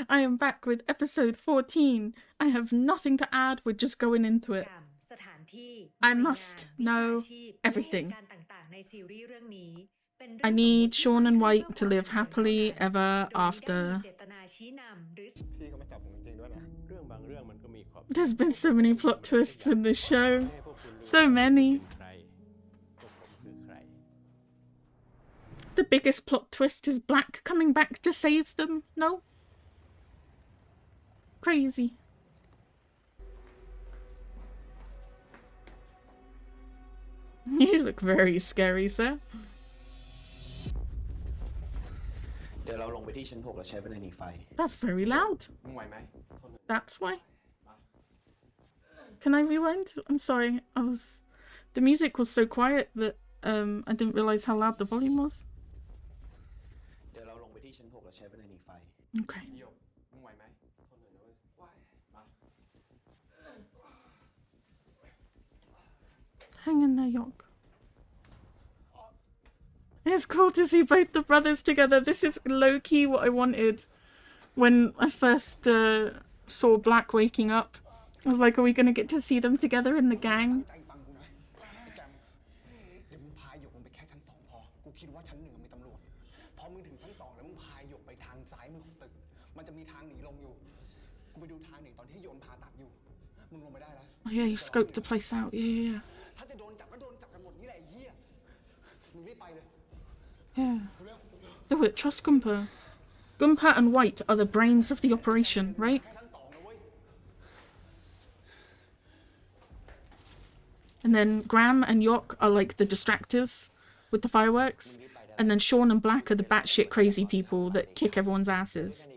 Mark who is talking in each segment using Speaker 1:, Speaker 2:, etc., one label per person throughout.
Speaker 1: I am back with episode 14. I have nothing to add, we're just going into it. I must know everything. I need Sean and White to live happily ever after. There's been so many plot twists in this show. So many. The biggest plot twist is Black coming back to save them. No? Crazy. You look very scary, sir. That's very loud. That's why. Can I rewind? I'm sorry. The music was so quiet that I didn't realize how loud the volume was. Okay. Hang in there, York. It's cool to see both the brothers together. This is low-key what I wanted when I first saw Black waking up. I was like, are we gonna get to see them together in the gang? Oh yeah, you scoped the place out. Yeah. Yeah. Do it. Trust Gumpa. Gumpa and White are the brains of the operation, right? And then Graham and Yok are like the distractors with the fireworks. And then Sean and Black are the batshit crazy people that kick everyone's asses.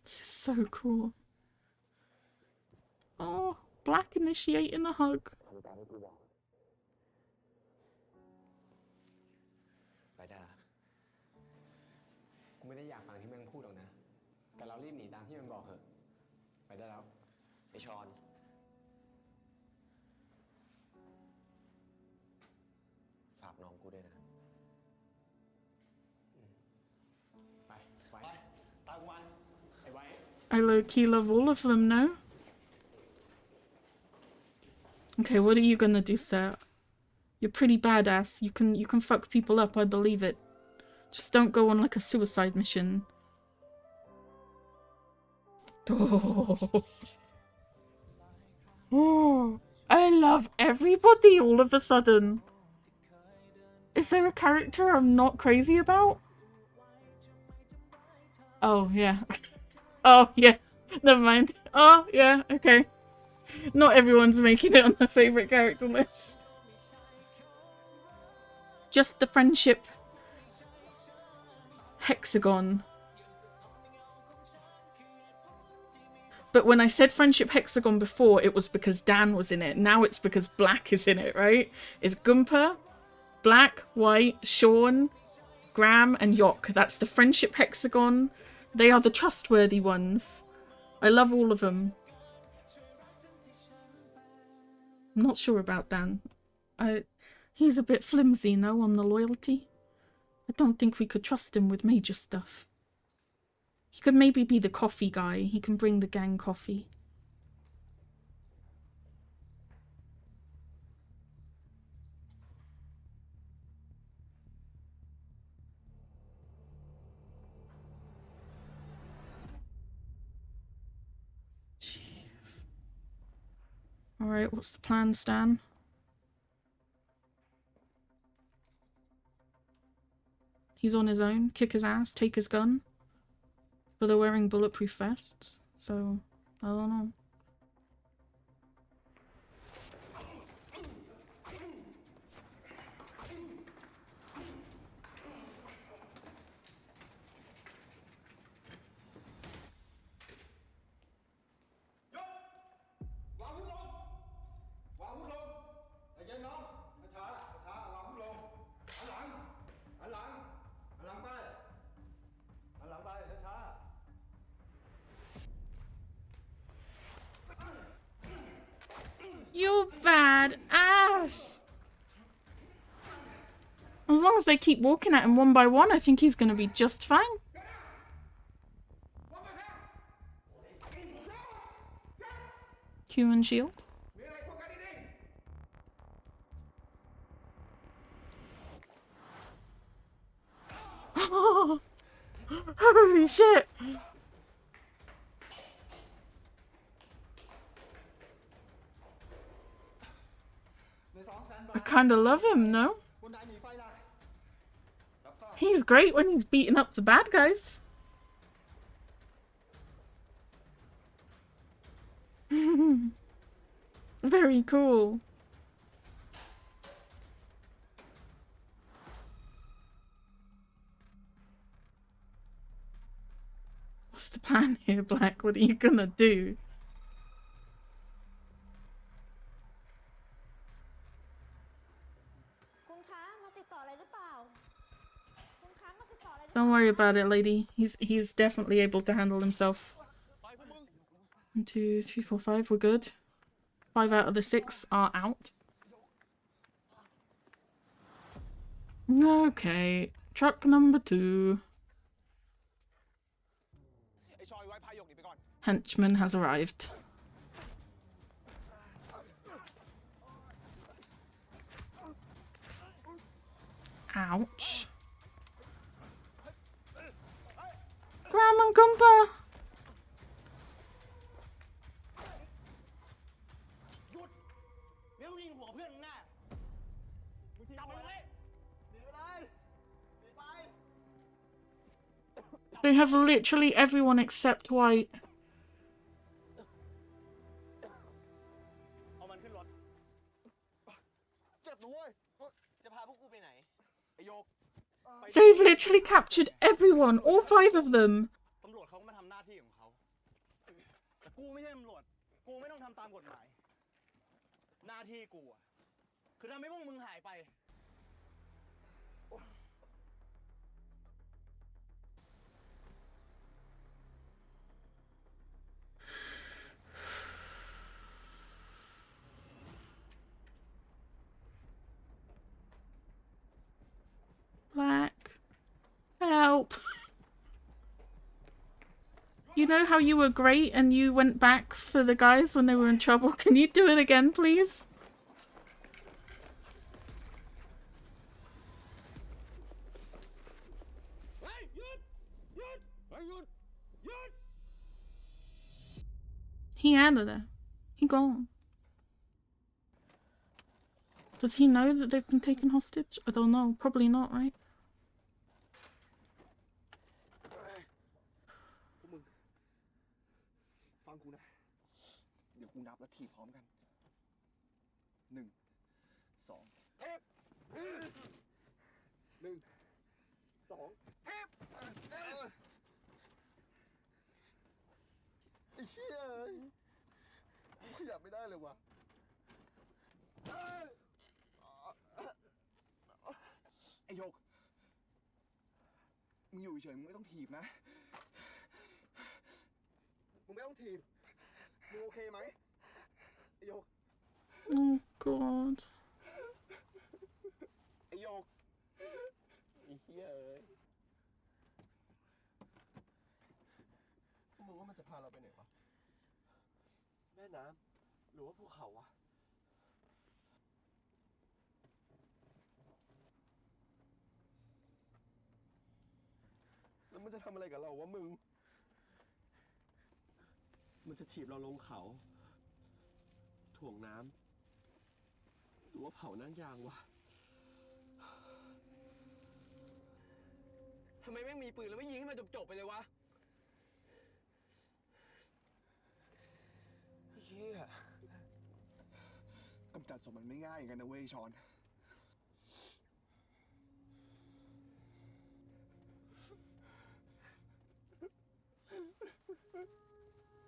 Speaker 1: This is so cool. Oh, Black initiating a hug. I low-key love all of them, no? Okay, what are you gonna do, sir? You're pretty badass. You can fuck people up, I believe it. Just don't go on like a suicide mission. Oh. Oh, I love everybody all of a sudden. Is there a character I'm not crazy about? Oh, yeah. Oh, yeah. Never mind. Oh, yeah, okay. Not everyone's making it on the favorite character list. Just the friendship hexagon. But when I said friendship hexagon before, it was because Dan was in it. Now it's because Black is in it, right? It's Gumpa, Black, White, Sean, Graham, and Yok. That's the friendship hexagon. They are the trustworthy ones. I love all of them. I'm not sure about Dan. He's a bit flimsy, no, on the loyalty. I don't think we could trust him with major stuff. He could maybe be the coffee guy. He can bring the gang coffee. Jeez. Alright, what's the plan, Stan? He's on his own. Kick his ass. Take his gun. But they're wearing bulletproof vests, so I don't know. You bad ass! As long as they keep walking at him one by one, I think he's gonna be just fine. Human shield. Holy shit! I kinda love him, no? He's great when he's beating up the bad guys. Very cool. What's the plan here, Black? What are you gonna do? Don't worry about it, lady. He's definitely able to handle himself. 1, 2, 3, 4, 5. We're good. 5 out of the 6 are out. Okay. Truck number 2. Henchman has arrived. Ouch. Graham and Gumpa! They have literally everyone except White. They've literally captured everyone, all 5 of them. Black. Help. You know how you were great and you went back for the guys when they were in trouble? Can you do it again, please? He out of there. He gone. Does he know that they've been taken hostage? I don't know. Probably not, right? Oh god.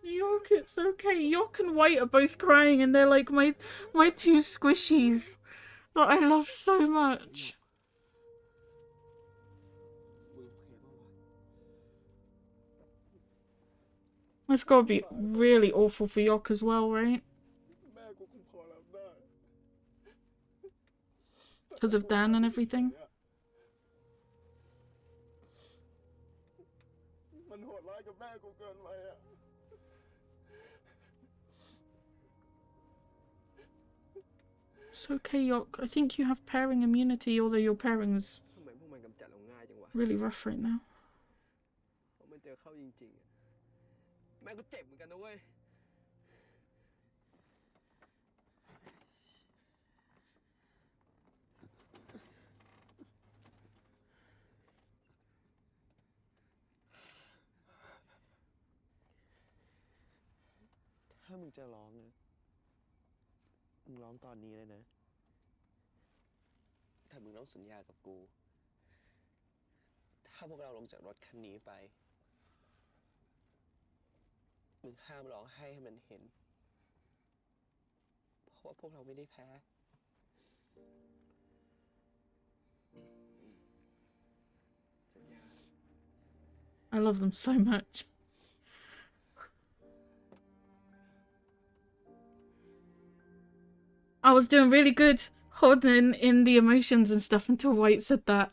Speaker 1: York, it's okay. York and White are both crying and they're like my 2 squishies that I love so much. It's gotta be really awful for York as well, right? Because of Dan and everything. It's okay, Yok. I think you have pairing immunity, although your pairing's really rough right now.
Speaker 2: ถ้ามึงจะร้องนะมึงร้องตอนนี้เลยนะแต่มึงต้องสัญญากับกูถ้าพวกเราลงจากรถคันนี้ไปมึงห้ามร้องไห้ให้มันเห็นเพราะว่าพวกเราไม่ได้แพ้
Speaker 1: I love them so much. I was doing really good holding in the emotions and stuff until White said that.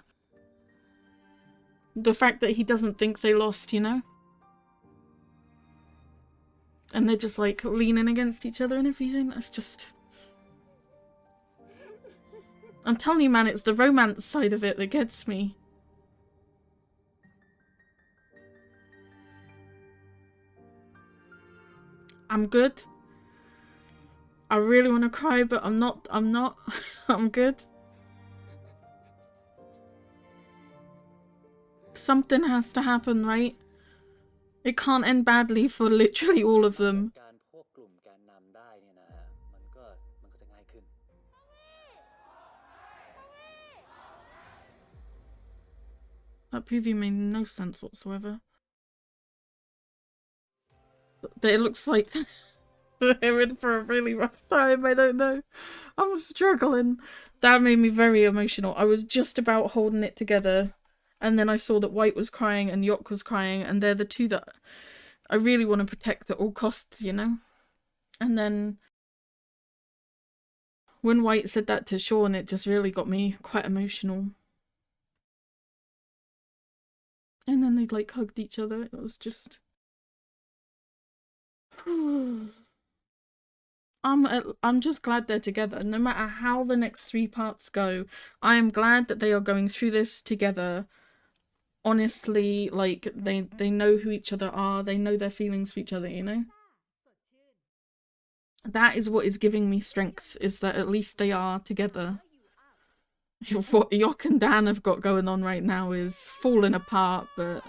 Speaker 1: The fact that he doesn't think they lost, you know? And they're just like leaning against each other and everything. That's just... I'm telling you, man, it's the romance side of it that gets me. I'm good. I really want to cry, but I'm not. I'm good. Something has to happen, right? It can't end badly for literally all of them. That preview made no sense whatsoever. But it looks like they're in for a really rough time. I don't know. I'm struggling. That made me very emotional. I was just about holding it together. And then I saw that White was crying and Yok was crying. And they're the two that I really want to protect at all costs, you know? And then when White said that to Sean, it just really got me quite emotional. And then they'd like hugged each other. It was just... I'm just glad they're together. No matter how the next 3 parts go, I am glad that they are going through this together. Honestly, like, they know who each other are. They know their feelings for each other, you know? That is what is giving me strength, is that at least they are together. What Yok and Dan have got going on right now is falling apart, but...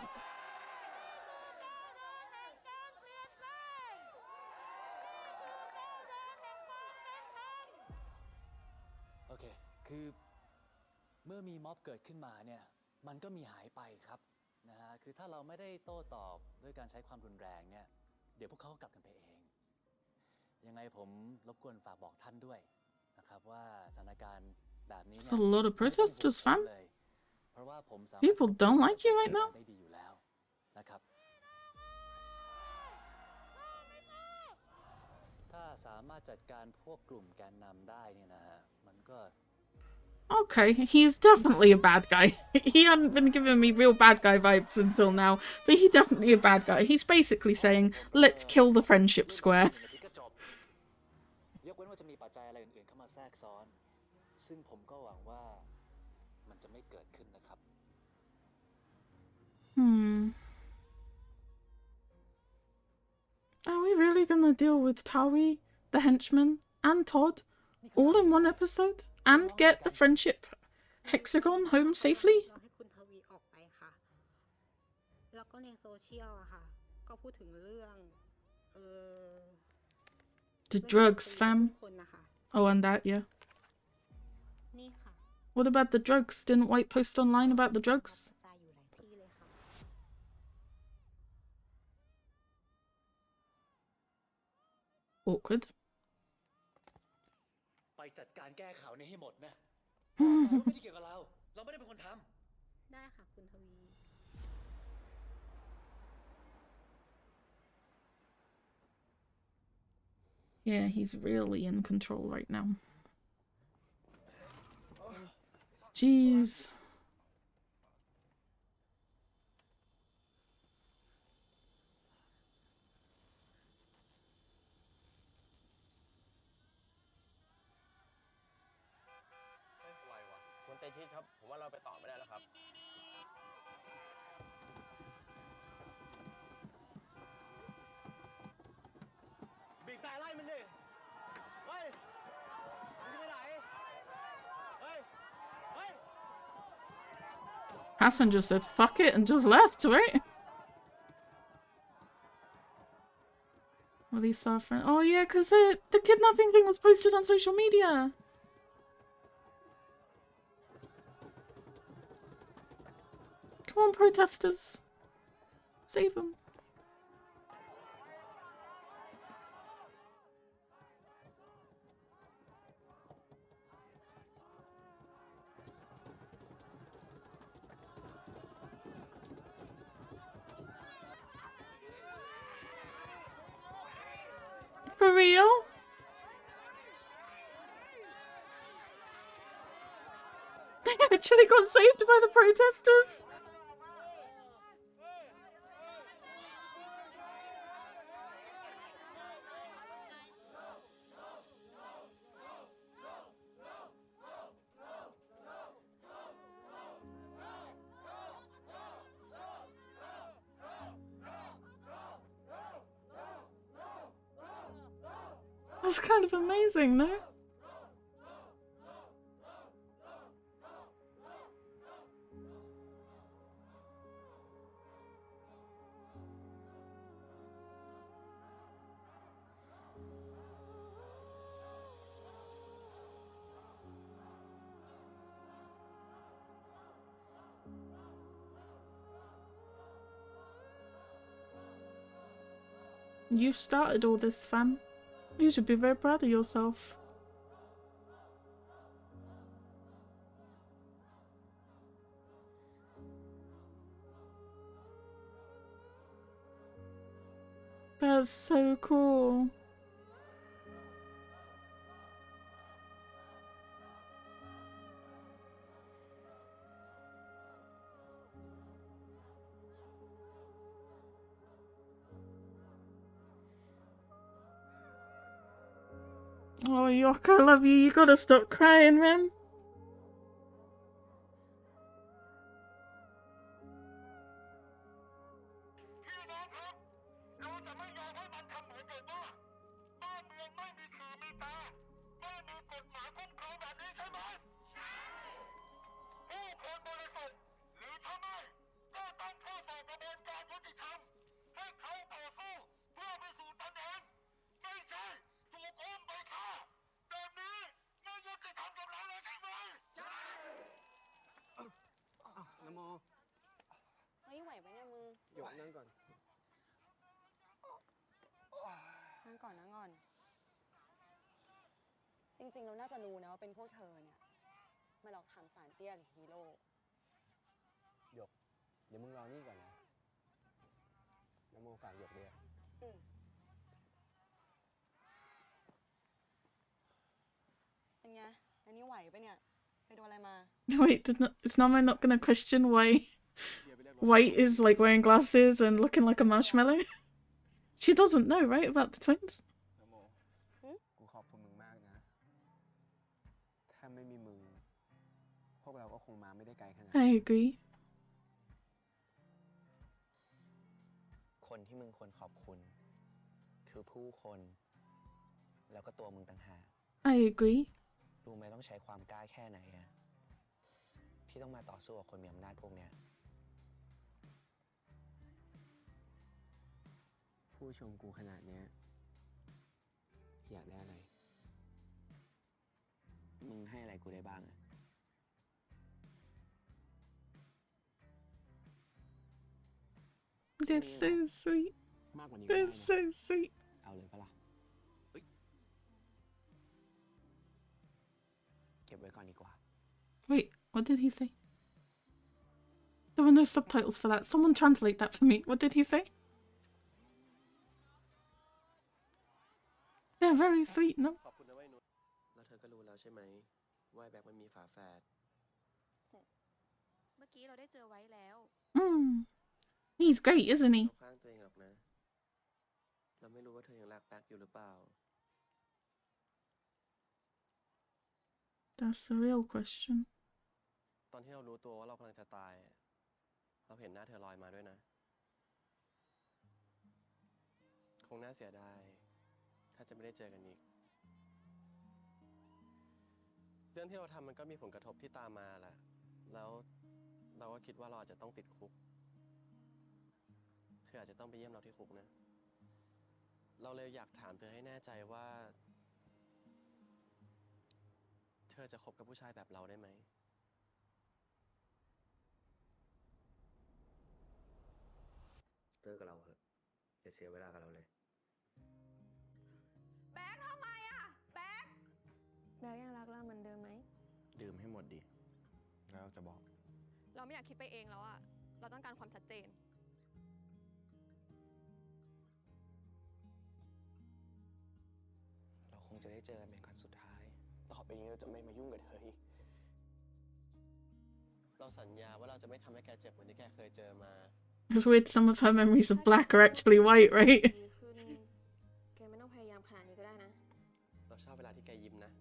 Speaker 3: Okay, คือเมื่อมีม็อบเกิดขึ้นมาเนี่ยมันก็มีหายไปครับนะฮะคือถ้าเราไม่ได้โต้ตอบด้วยการใช้ความรุนแรงเนี่ยเดี๋ยวพวกเขาก็กลับกันไปเองยังไงผมรบกวนฝากบอกท่านด้วยนะครับว่าสถานการณ์แบบนี้เนี่ย
Speaker 1: A lot of protesters, fam.
Speaker 3: เพราะว่าผมสามารถ
Speaker 1: People don't like you right now.
Speaker 3: ได้ดีอยู่แล้วนะครับถ้าสามารถจัดการพวกกลุ่มแกนนำได้เนี่ยนะฮะมันก็
Speaker 1: Okay, he's definitely a bad guy. He hadn't been giving me real bad guy vibes until now, but he's definitely a bad guy. He's basically saying, let's kill the friendship square. Are we really gonna deal with Tawi, the henchman, and Todd all in one episode? And get the friendship hexagon home safely? The drugs, fam. Oh, and that, yeah. What about the drugs? Didn't White post online about the drugs? Awkward.
Speaker 3: ไปจัดการแก้ข่าวนี้ให้หมดนะไม่ได้เกี่ยวกับเราไม่ได้เป็นคนทำได้ค่ะคุณทวี
Speaker 1: Yeah, he's really in control right now. Jeez.
Speaker 4: เตชิตครับผมว่าเราไปต่อไม่ได้แล้วครับบีบแต่ไล่มันดิเฮ้ยมึงจะไปไหนเฮ้ยเฮ้ย
Speaker 1: Passenger said fuck it and just left, right? Well, he saw a friend. Oh yeah, because the kidnapping thing was posted on social media. Come on, protesters. Save them. For real? They actually got saved by the protesters? That's kind of amazing, no? You started all this, fam. You should be very proud of yourself. That's so cool. Oh, York, I love you. You gotta stop crying, man.
Speaker 2: นะโม
Speaker 5: เฮ้ยไหวไหมเนี่ยมึง
Speaker 2: หยกนั่งก่อน
Speaker 5: นั่งก่อนนั่งก่อน จริงๆเราน่าจะรู้นะว่าเป็นพวกเธอเนี่ยมาหลอกถามสารเตี้ยหรือฮีโร่
Speaker 2: หยกเดี๋ยวมึงรอนี่ก่อนนะนะโมฝากหยกด้วย
Speaker 5: เป็นไงอันนี้ไหวปะเนี่ยไปโดนอะไรมา
Speaker 1: Wait, is Nama not gonna question why White is like wearing glasses and looking like a marshmallow? She doesn't know, right, about the twins?
Speaker 2: นะโมกูขอบคุณมึงมากนะถ้าไม่มีมึงพวกเราก็คงมาไม่ได้ไกลขนาด
Speaker 1: I agree.
Speaker 6: คนที่มึงควรขอบคุณคือผู้คนแล้วก็ตัวมึงต่างหาก
Speaker 1: I agree.
Speaker 6: รู้ไหมต้องใช้ความกล้าแค่ไหนอะที่ต้องมาต่อสู้กับคนมีอำนาจพวกเนี้ย
Speaker 2: ผู้ชมกูขนาดเนี้ยอยากได้อะไร
Speaker 6: มึงให้อะไรกูได้บ้างอะ
Speaker 1: They're so sweet.
Speaker 2: มากกว่านี้ก็ได้
Speaker 1: They're
Speaker 2: นะ
Speaker 1: so sweet.
Speaker 6: เอาเลยปะล่ะเก็บไว้ก่อนดีกว่า
Speaker 1: Wait, what did he say? There were no subtitles for that. Someone translate that for me. What did he say? They're very sweet, no?
Speaker 4: ขอบคุณนะไว้ยนุช
Speaker 7: แล้วเธอก็รู้แล้วใช่ไหมว่าแบ็คมันมีฝาแฝด
Speaker 8: เมื่อกี้เราได้เจอไว้แล้ว
Speaker 1: He's great, isn't he?
Speaker 7: ข้างตัวเองหรอกนะ เราไม่รู้ว่าเธอยังรักแบ็คอยู่หรือเปล่า
Speaker 1: That's the real question.
Speaker 7: อนที่เรารู้ตัวว่าเรากำลังจะตาย เราเห็นหน้าเธอลอยมาด้วยนะ คงน่าเสียดายถ้าจะไม่ได้เจอกันอีก เรื่องที่เราทำมันก็มีผลกระทบที่ตามมาแหละ แล้วเราก็คิดว่าเราอาจจะต้องติดคุก เธออาจจะต้องไปเยี่ยมเราที่คุกนะ เราเลยอยากถามเธอให้แน่ใจว่า เธอจะคบกับผู้ชายแบบเราได้ไหม
Speaker 8: เลิกกับเราเถอะอย่าเสียเวลากับเราเลย
Speaker 9: แบ๊กทำไมอะแบ๊ก
Speaker 5: แบกยังรักเราเหมือนเดิมไหม
Speaker 2: ดื่มให้หมดดิ แล้วจะบอก
Speaker 9: เราไม่อยากคิดไปเองแล้วอะเราต้องการความชัดเจน
Speaker 6: เราคงจะได้เจอกันเป็นครั้งสุดท้าย ต่อไปนี้เราจะไม่มายุ่งกับเธออีก
Speaker 7: เราสัญญาว่าเราจะไม่ทำให้แกเจ็บเหมือนที่แกเคยเจอมา
Speaker 1: It's weird. Some of her memories of Black are actually white, right?
Speaker 5: ดีขึ้นแกไม่ต้องพยายามขนาดนี้ก็ได้นะ
Speaker 7: เราชอบเวลาที่แกยิ้มนะ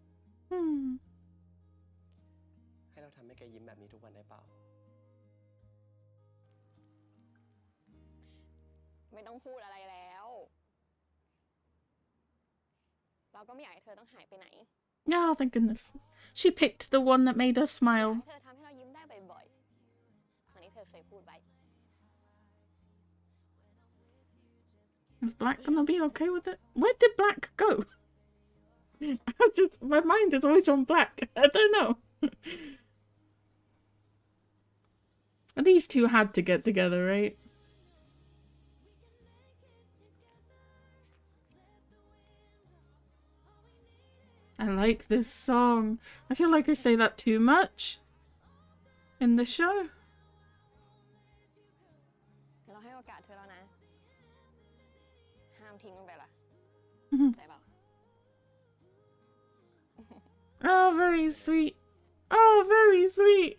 Speaker 1: Hmm.
Speaker 7: ให้เราทำให้แกยิ้มแบบนี้ทุกวันได้เปล่า
Speaker 5: ไม่ต้องพูดอะไรแล้ว เราก็ไม่อยากให้เธอต้องหายไปไหน
Speaker 1: Oh, thank goodness. She picked the one that made her
Speaker 5: อยาก
Speaker 1: smile.
Speaker 5: ให้เธอทำให้เรายิ้มได้บ่อยๆเหมือนที่เธอเคยพูดไว้
Speaker 1: Is Black gonna be okay with it? Where did Black go? My mind is always on Black. I don't know. These two had to get together, right? I like this song. I feel like I say that too much in the show.
Speaker 5: เราให้โอกาสเธอแล้วนะ ห้ามทิ้งมันไปล่ะ
Speaker 1: Mhm.
Speaker 5: ใช่เปล่า
Speaker 1: Oh, very sweet. Oh, very sweet.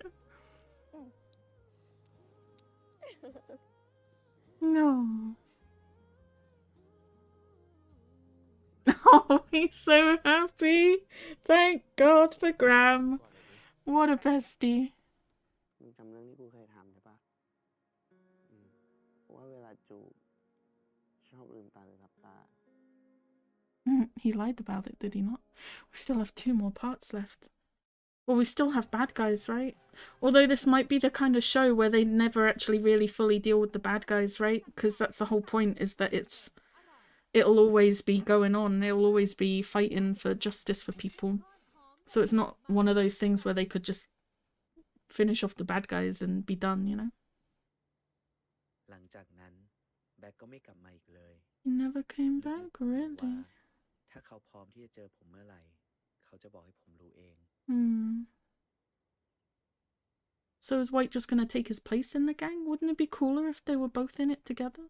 Speaker 1: No. Oh, he's so happy. Thank God for Graham. What a bestie.
Speaker 2: มึงจำเรื่องที่กูเคยทำได้ปะว่าเวลาจูบชอบลืมตาหรือหลับตา
Speaker 1: He lied about it, did he not? We still have 2 more parts left. Well, we still have bad guys, right? Although this might be the kind of show where they never actually really fully deal with the bad guys, right? Because that's the whole point, is that it'll always be going on. It'll always be fighting for justice for people. So it's not one of those things where they could just finish off the bad guys and be done, you know?
Speaker 8: หลังจากนั้นแบ็กก็ไม่กลับมาอีกเลย
Speaker 1: He never came
Speaker 8: และ
Speaker 1: back,
Speaker 8: ผมรู้ว่า
Speaker 1: really?
Speaker 8: ถ้าเขาพร้อมที่จะเจอผมเมื่อไหร่ เขาจะบอกให้ผมรู้เอง
Speaker 1: Hmm. So is White just gonna take his place in the gang? Wouldn't it be cooler if they were both in it together?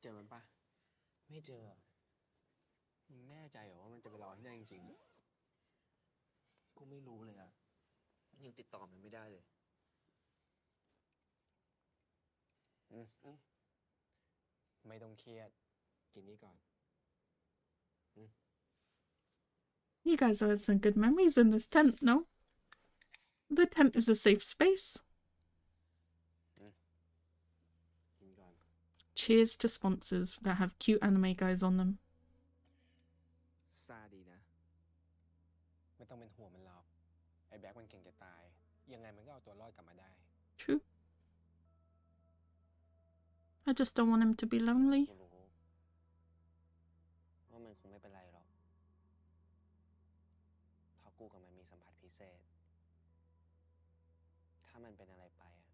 Speaker 2: เจอมันปะ
Speaker 8: ไม่เจอ
Speaker 2: มึงแน่ใจเหรอว่ามันจะไปรอที่นั่นจริง
Speaker 8: กูไม่รู้เลยอะยังติดต่อมันไม่ได้เลย
Speaker 2: ไม่ต้องเครียด กินนี่ก่อน
Speaker 1: You guys have some good memories in this tent, no? The tent is a safe space.
Speaker 2: กินก่อน
Speaker 1: Cheers to sponsors that have cute anime guys on them.
Speaker 2: ซาดีนะ ไม่ต้องเป็นห่วงมันหรอก ไอ้แบ็คมันเก่งจะตาย ยังไงมันก็เอาตัวรอดกลับมาได้
Speaker 1: True. I just don't want him to be lonely.
Speaker 6: กูรู้ว่ามันคงไม่เป็นไรหรอก เพราะกูกับมันมีสัมผัสพิเศษ ถ้ามันเป็นอะไรไปอะ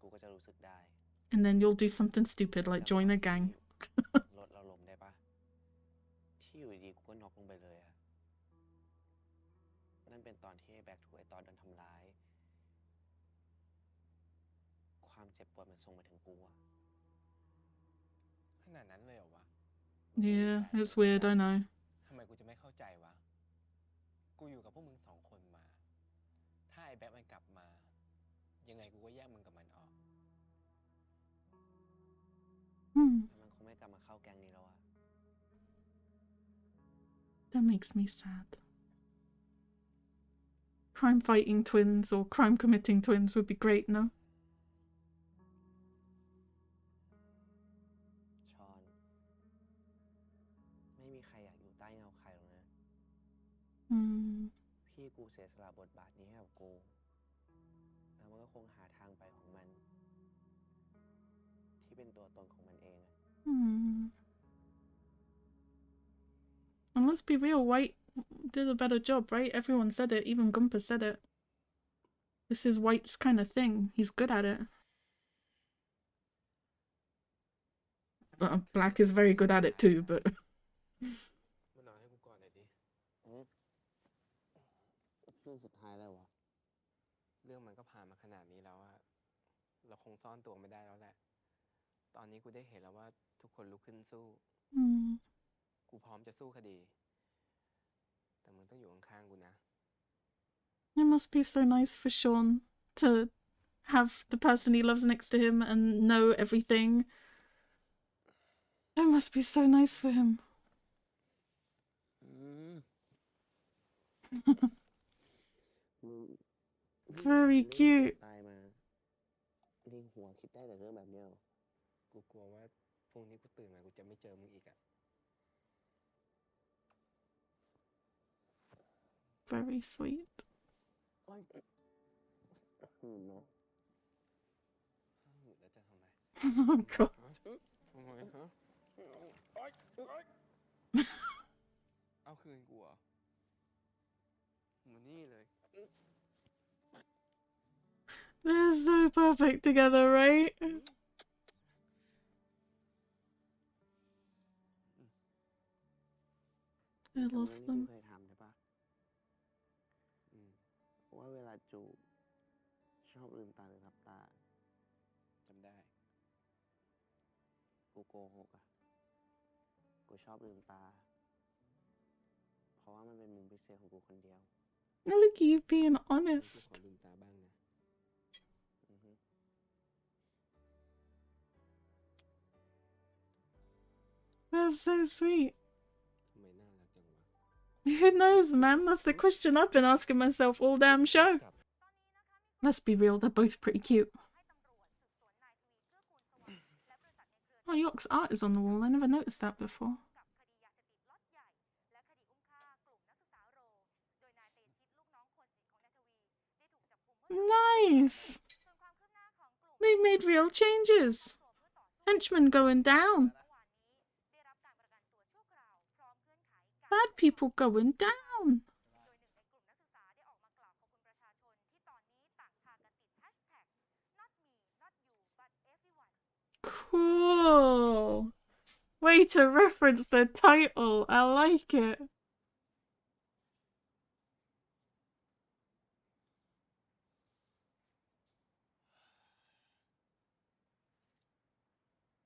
Speaker 6: กูก็จะรู้สึกได้
Speaker 1: And then you'll do something stupid like join a gang.
Speaker 6: รถเราล้มได้ปะ ที่อยู่ดีๆกูก็น็อกลงไปเลยอะนั่นเป็นตอนที่ไอ้แบ็คถูกไอ้ตอนโดนทำร้าย ความเจ็บปวดมันส่งมาถึงกูอะ
Speaker 2: ขนาดนั้นเลยเหรอวะ
Speaker 1: Yeah, it's weird, I know.
Speaker 2: ทำไมกูจะไม่เข้าใจวะ กูอยู่กับพวกมึง2 คนมา ถ้าไอ้แบ็คมันกลับมา ยังไงกูก็แยกมึงกับมันออก
Speaker 1: Hmm,
Speaker 6: มันคงไม่กลับมาเข้าแก๊งนี้แล้วอะ
Speaker 1: that makes me sad. crime fighting twins or crime committing twins would be great, no?
Speaker 6: ชอน ไม่มีใครอยากอยู่ใต้เงาใครหรอกนะ พี่กูเสียสละบทบาทนี้ให้กับกู แล้วมันก็คงหาทางไปของมัน ที่เป็นตัวตนของมันเองอะ
Speaker 1: And let's be real, White did a better job, right? Everyone said it, even Gumpa said it. This is White's kind of thing. He's good at it. Black is very good at it too, but
Speaker 2: มันนอนให้กูก่อนหน่อยดิ
Speaker 6: เรื่องสุดท้ายแล้ววะ
Speaker 2: เรื่องมันก็ผ่านมาขนาดนี้แล้วอะเราคงซ่อนตัวไม่ได้แล้วแหละ ตอนนี้กูได้เห็นแล้วว่าทุกคนลุกขึ้นสู้ กูพร้อมจะสู้คดี แต่มึงต้องอยู่ข้างๆกูนะ
Speaker 1: it must be so nice for Sean to have the person he loves next to him and know everything. It must be so nice for him.
Speaker 6: มึง
Speaker 1: Very cute.
Speaker 6: ตายมาในหัวคิดได้แต่เรื่องแบบเนี้ยเหรอ
Speaker 2: กูกลัวว่าพรุ่งนี้กูตื่นมากูจะไม่เจอมึงอีกอะ
Speaker 1: Very sweet.
Speaker 6: หืนเนาะ
Speaker 2: หงุดแล้วจะทำไม
Speaker 1: Oh god.
Speaker 2: ทำไมฮะเอาคืนกูเหรอมานี่เลย
Speaker 1: They're so perfect together, right? I
Speaker 6: จำ
Speaker 1: love
Speaker 6: เรื่องที่กู
Speaker 1: them.
Speaker 6: เคยทำได้ปะว่าเวลาจูบชอบลืมตาหรือหลับตา
Speaker 2: จำได้
Speaker 6: กูโกหกอะกูชอบลืมตา เพราะว่ามันเป็นมุมพิเศษของกูคนเดียว
Speaker 1: Now look at you being
Speaker 2: กู
Speaker 1: honest.
Speaker 2: ขอลืมตาบ้างนะ
Speaker 6: อือฮึ
Speaker 1: That's so sweet.
Speaker 2: ทำไมน่ารักจังวะ
Speaker 1: Who knows, man? That's the question I've been asking myself all damn show. Let's be real, they're both pretty cute. Oh, York's art is on the wall. I never noticed that before. Nice! They made real changes. Henchmen going down. Bad people going down. Cool. Way to reference the title. I like it.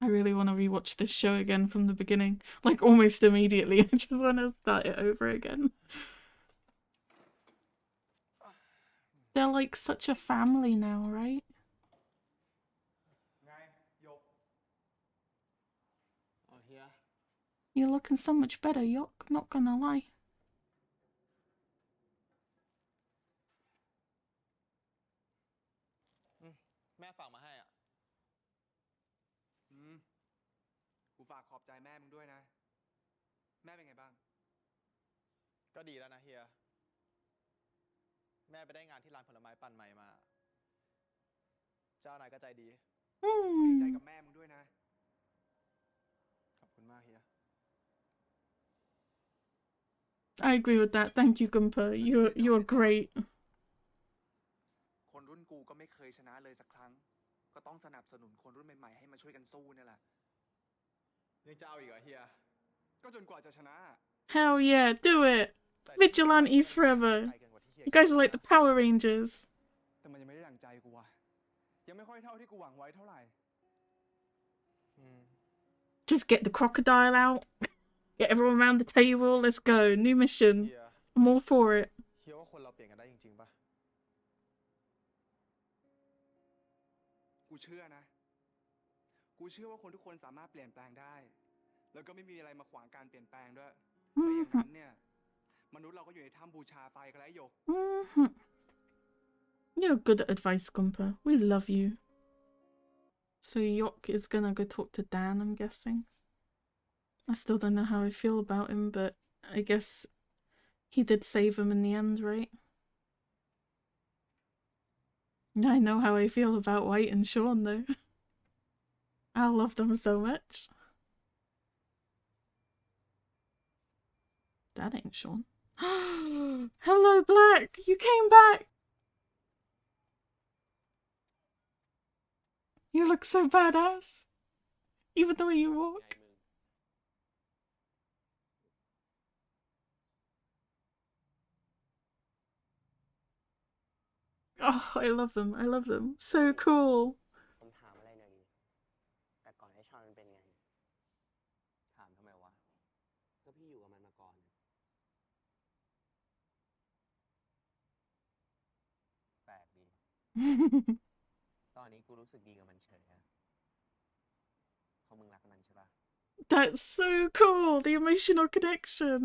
Speaker 1: I really want to rewatch this show again from the beginning. Like, almost immediately. I just want to start it over again. They're like such a family now, right?
Speaker 4: ไงหยก
Speaker 6: อ๋อเฮีย
Speaker 1: You're looking so much better, Yok. Not gonna lie.
Speaker 7: แม่ฝากมาให้อ่ะ
Speaker 4: กูฝากขอบใจแม่มึงด้วยนะ แม่เป็นไงบ้าง
Speaker 7: ก็ดีแล้วนะเฮีย แม่ไปได้งานที่ร้านผลไม้ปั่นใหม่มา เจ้านายก็ใจดี
Speaker 4: ดีใจกับแม่มึงด้วยนะ
Speaker 7: ขอบคุณมากเฮีย
Speaker 1: I agree with that. Thank you, Gumpa. You're great.
Speaker 4: คนรุ่นกูก็ไม่เคยชนะเลยสักครั้ง ก็ต้องสนับสนุนคนรุ่นใหม่ๆให้มาช่วยกันสู้เนี่ยแหละ
Speaker 7: ยังจะเอาอีกเหรอเฮีย
Speaker 4: ก็จนกว่าจะชนะ
Speaker 1: Hell yeah, do it. Vigilantes forever. You guys are like the Power Rangers.
Speaker 4: แต่มันยังไม่ได้ดั่งใจกูว่ะ ยังไม่ค่อยเท่าที่กูหวังไว้เท่าไหร่
Speaker 1: Just get the crocodile out. Get everyone around the table. Let's go. New mission.
Speaker 7: เฮีย
Speaker 1: I'm all for it.
Speaker 7: เฮียว่าคนเราเปลี่ยนกันได้จริงๆป่ะ
Speaker 4: กูเชื่อนะ กูเชื่อว่าคนทุกคนสามารถเปลี่ยนแปลงได้ แล้วก็ไม่มีอะไรมาขวางการเปลี่ยนแปลงด้วย ไม่อย่างนั้นเนี่ย มนุษย์เราก็อยู่ในถ้ำบูชาไฟกันแล้วหยก
Speaker 1: You're good at advice, Gumpa. We love you. So Yok is gonna go talk to Dan, I'm guessing. I still don't know how I feel about him, but I guess he did save him in the end, right? I know how I feel about White and Sean, though. I love them so much. That ain't Sean. Hello, Black! You came back! You look so badass. Even the way you walk.
Speaker 2: ไงมึง
Speaker 1: Oh, I love them. I love them. So cool.
Speaker 6: ผมถามอะไรหน่อยดิ แต่ก่อนให้ชอนมันเป็นไง
Speaker 2: ถามทำไมวะ ก็พี่อยู่กับมันมาก่อน แปลกดี ตอนนี้กูรู้สึกดีกับมันเฉยอะเพราะมึงรักมันใช่ปะ
Speaker 1: That's so cool. The emotional connection.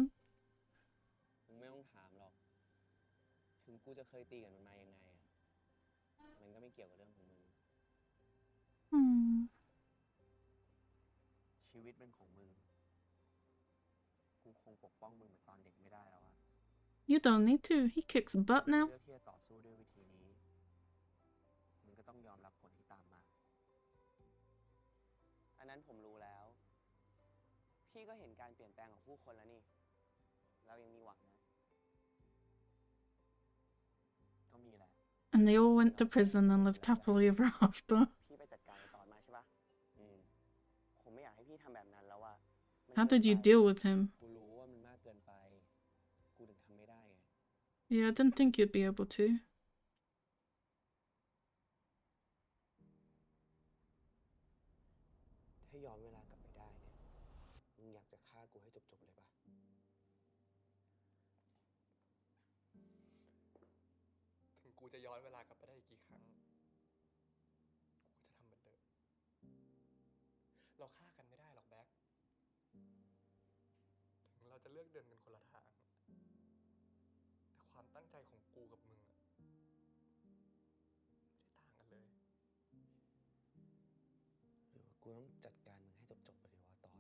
Speaker 2: มึงไม่ต้องถามหรอก ถึงกูจะเคยตีกับมันมายังไงอะมันก็ไม่เกี่ยวกับเรื่องของมึง
Speaker 1: Hmm.
Speaker 2: ชีวิตเป็นของมึง กูคงปกป้องมึงเหมือนตอนเด็กไม่ได้แล้วอะ
Speaker 1: You don't need to. He kicks butt now.
Speaker 2: เลือกที่จะต่อสู้ด้วยวิธีนี้ มึงก็ต้องยอมรับผลที่ตามมา อันนั้นผมรู้แล้ว พี่ก็เห็นการเปลี่ยนแปลงของผู้คนแล้วนี่ เรายังมีหวังนะ ก็มีแหละ
Speaker 1: And they all went to prison and lived happily ever after.
Speaker 2: พี่ไปจัดการไอ้ตอนมาใช่ปะผมไม่อยากให้พี่ทำแบบนั้นแล้วอะมัน
Speaker 1: How
Speaker 2: เกิน
Speaker 1: did you
Speaker 2: ไป
Speaker 1: deal with him?
Speaker 2: กูรู้ว่ามันมากเกินไป กูถึงทำไม่ได้ไง
Speaker 1: Yeah, I didn't think you'd be able to.
Speaker 2: ถ้าย้อนเวลากลับไปได้เนี่ย มึงอยากจะฆ่ากูให้จบๆเลยปะ ถึงกูจะย้อนเวลากลับไปได้อีกกี่ครั้ง กูก็จะทำเหมือนเดิม เราฆ่ากันไม่ได้หรอกแบ็ค ถึงเราจะเลือกเดินกันคนละทาง แต่ความตั้งใจของกูกับมึงอะไม่ได้ต่างกันเลย หรือว่ากูต้องจัดการมึงให้จบๆไปเลยวะตอน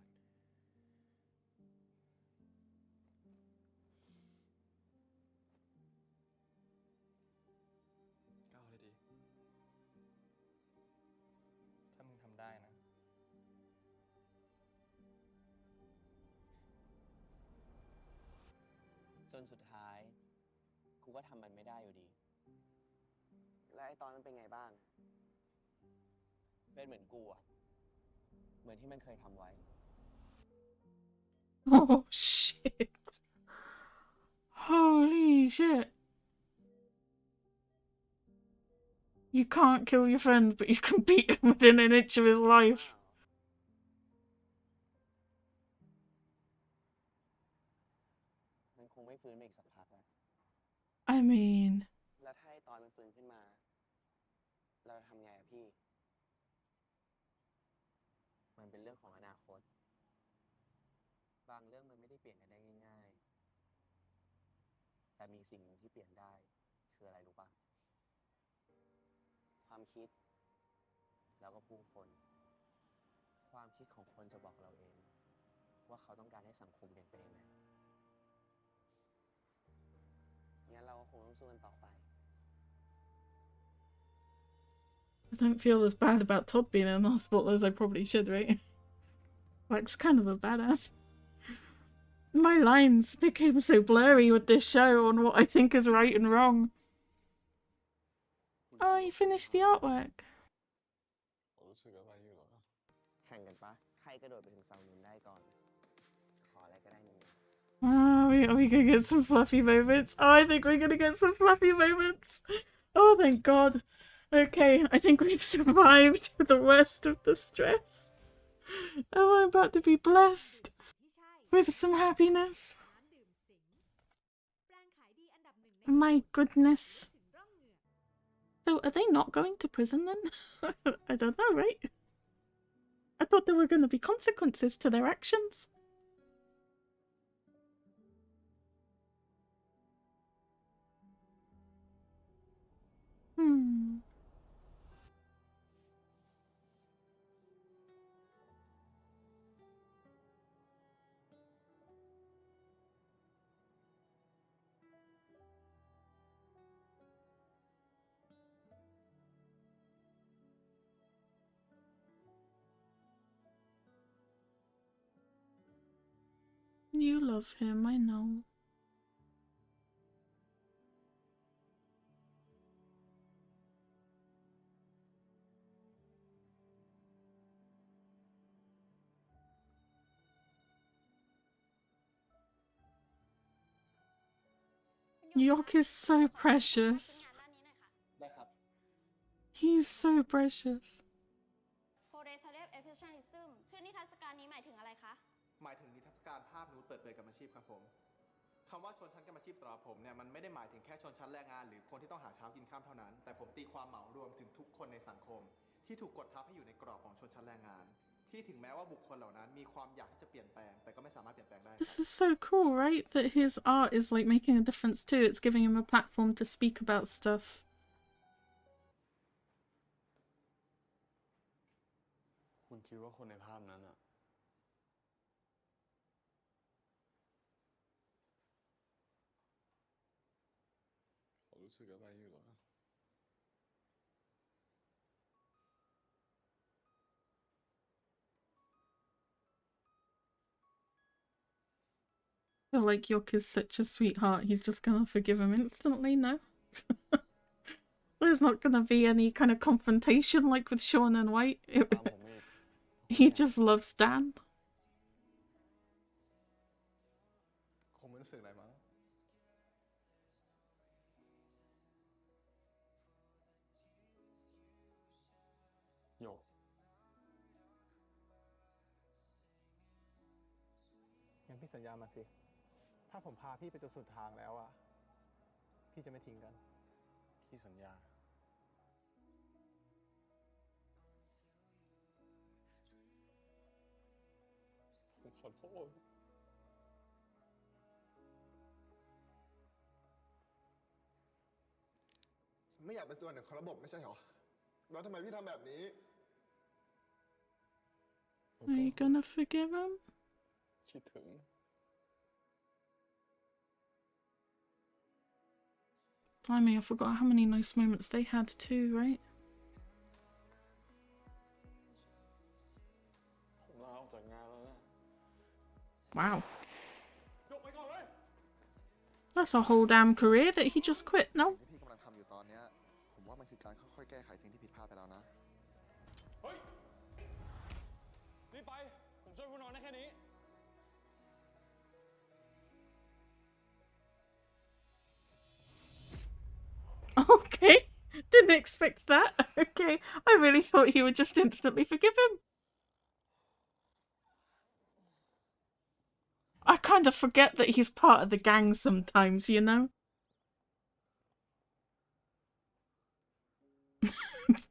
Speaker 2: ก็เอาเลยดิ ถ้ามึงทำได้นะ
Speaker 6: จนสุดท้าย กูก็ทำมันไม่ได้อยู่ดี
Speaker 2: แล้วไอ้ตอนนั้นเป็นไงบ้าง
Speaker 6: เป็นเหมือนกูอะเหมือนที่มันเคยทำไว้
Speaker 1: Oh, shit. Holy shit. You can't kill your friend, but you can beat him within an inch of his life.
Speaker 6: มันคงไม่ฟื้นมาอีกสักพักแล้ว
Speaker 1: I mean...
Speaker 2: แล้วถ้าไอ้ตอนมันฟื้นขึ้นมา เราจะทำไงอะพี่
Speaker 6: มันเป็นเรื่องของอนาคต บางเรื่องมันไม่ได้เปลี่ยนกันได้ง่ายๆ แต่มีสิ่งหนึ่งที่เปลี่ยนได้ คืออะไรรู้ปะ
Speaker 2: ความคิด
Speaker 6: แล้วก็ผู้คน ความคิดของคนจะบอกเราเอง ว่าเขาต้องการให้สังคมเปลี่ยนไปยังไง
Speaker 2: งั้นเราก็คงต้องสู้กันต่อไป
Speaker 1: I don't feel as bad about Todd being in the hospital as I probably should, right? Black's kind of a badass. My lines became so blurry with this show on what I think is right and wrong. Oh, you finished the artwork.
Speaker 2: รู้สึกอะไรอยู่เหรอ แข่งกันปะ ใครกระโดดไปถึงเสานู้นได้ก่อน ขออะไรก็ได้หนึ่งอย่าง
Speaker 1: Are we gonna get some fluffy moments? Oh, I think we're gonna get some fluffy moments. Oh, thank God. Okay, I think we've survived the worst of the stress. Oh, I'm about to be blessed with some happiness. My goodness. So, are they not going to prison then? I don't know, right? I thought there were going to be consequences to their actions. You love him, I know. Yok is so precious.
Speaker 3: ได้ครับ
Speaker 1: He's so precious.
Speaker 10: Professionalism ชื่อนิทรรศการนี้หมายถึงอะไรคะ
Speaker 11: หมายถึงนิทรรศการภาพนูดเปิดเผยกรรมอาชีพครับผมคำว่าชนชั้นกรรมอาชีพสำหรับผมเนี่ยมันไม่ได้หมายถึงแค่ชนชั้นแรงงานหรือคนที่ต้องหาเช้ากินข้ามเท่านั้นแต่ผมตีความเหมารวมถึงทุกคนในสังคมที่ถูกกดทับให้อยู่ในกรอบของชนชั้นแรงงานที่ถึงแม้ว่าบุคคลเหล่านั้นมีความอยากที่จะเปลี่ยนแปลงแต่ก็ไม่สามารถเปลี่ยนแปลงได้
Speaker 1: This is so cool, right? That his art is like making a difference too. It's giving him a platform to speak about stuff.
Speaker 11: มึงคิดว่าคนในภาพนั้นอ่ะเขารู้สึกอะไรอยู่หรอ
Speaker 1: I feel like Yok is such a sweetheart. He's just gonna forgive him instantly, no? There's not gonna be any kind of confrontation like with Sean and White. He just loves Dan.
Speaker 11: คงไม่รู้สึกอะไรมั้งโยกงั้นพี่สัญญามาสิ ถ้าผมพาพี่ไปจนสุดทางแล้วอ่ะ พี่จะไม่ทิ้งกัน พี่สัญญา ผมขอโทษ ไม่อยากเป็นส่วนหนึ่งของระบบไม่ใช่หรอ แล้วทำไมพี่ทำแบบนี้
Speaker 1: Are you gonna forgive him?
Speaker 11: คิดถึง
Speaker 1: Blimey, I forgot how many nice moments they had too, right?
Speaker 11: ผมลาออกจากงานแล้วนะ
Speaker 1: Wow. That's a whole damn career that he just quit, no?
Speaker 11: ที่พี่กำลังทำอยู่ตอนเนี้ยผมว่ามันคือการค่อยๆแก้ไขสิ่งที่ผิดพลาดไปแล้วนะ เฮ้ย รีบไป ผมช่วยคุณนอนได้แค่นี้
Speaker 1: Okay. Didn't expect that. Okay. I really thought he would just instantly forgive him. I kind of forget that he's part of the gang sometimes, you know?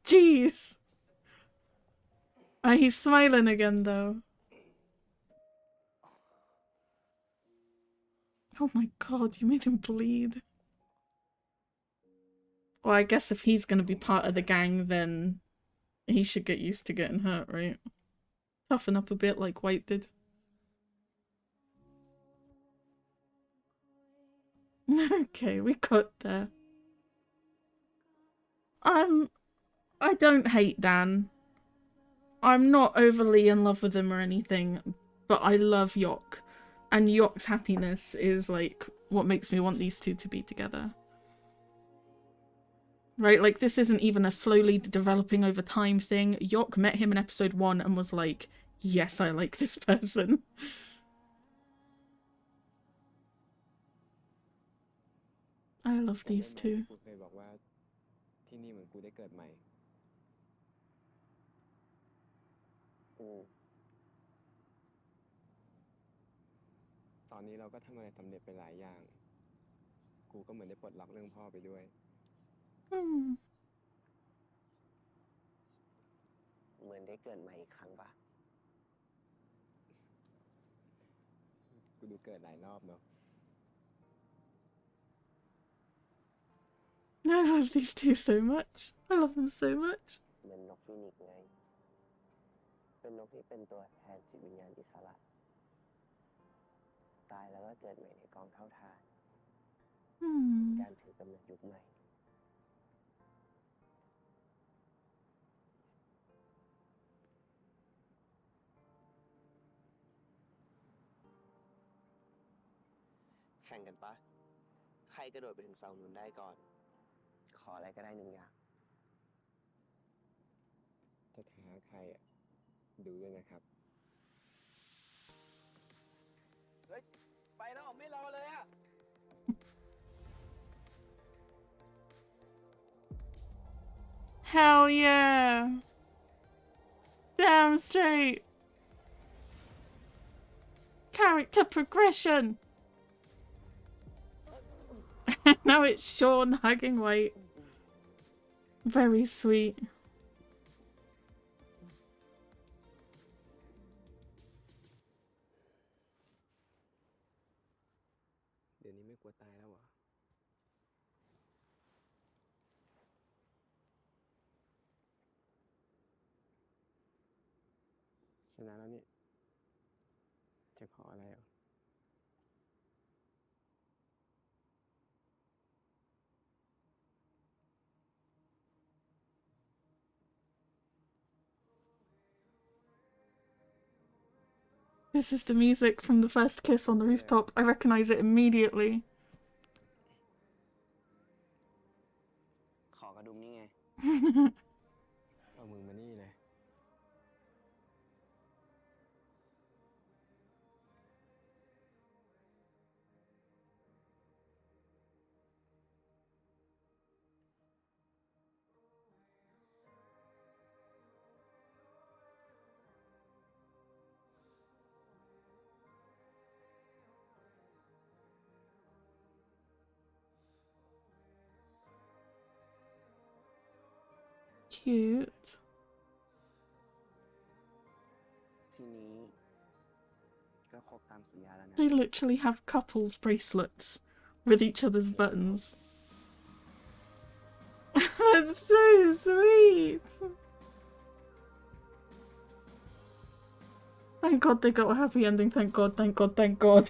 Speaker 1: Jeez. He's smiling again, though. Oh my god, you made him bleed. Well, I guess if he's gonna be part of the gang, then he should get used to getting hurt, right? Toughen up a bit like White did. Okay, we got there. I don't hate Dan. I'm not overly in love with him or anything, but I love Yok. And Yok's happiness is like what makes me want these two to be together. Right, like this isn't even a slowly developing over time thing. Yok met him in episode 1 and was like, yes, I like this person. I love these two.
Speaker 2: กูเคยบอกว่าที่นี่เหมือนกูได้เกิดใหม่ ตอนนี้เราก็ทำอะไรสำเร็จไปหลายอย่าง กูก็เหมือนได้ปลดล็อกเรื่องพ่อไปด้วย
Speaker 6: เหมือนได้เกิดใหม่อีกครั้งปะ
Speaker 2: กูดูเกิดหลายรอบเนาะ
Speaker 1: I love these two so much. I love them so much.
Speaker 6: เหมือนนกฟีนิกซ์ไง เป็นนกที่เป็นตัวแทนจิตวิญญาณอิสระ ตายแล้วก็เกิดใหม่ในกองเท่าทาน การถือกำเนิดยุคใหม่ แข่งกันปะใครกระโดดไปถึงเสาหนุนได้ก่อน ขออะไรก็ได้1 อย่างถ้าท้าใครอ่ะดูด้วยนะครับเฮ้ยไปแล้วไม่รอเลยอ่ะ
Speaker 1: Hell yeah. Damn straight. Character progression. Now it's Sean hugging White. Very sweet.
Speaker 2: เดี๋ยวนี้ไม่กลัวตายแล้วเหรอชนะแล้วนี่จะขออะไรเหรอ
Speaker 1: This is the music from the first kiss on the rooftop. I recognize it immediately.
Speaker 6: ขอกระดุมนี่ไง
Speaker 2: เอามึงมานี่เลย
Speaker 1: Cute.
Speaker 6: ทีนี้ก็ครบตามสัญญาแล้วนะ
Speaker 1: They literally have couples bracelets with each other's buttons. That's so sweet. Thank God they got a happy ending. Thank God, thank God, thank God.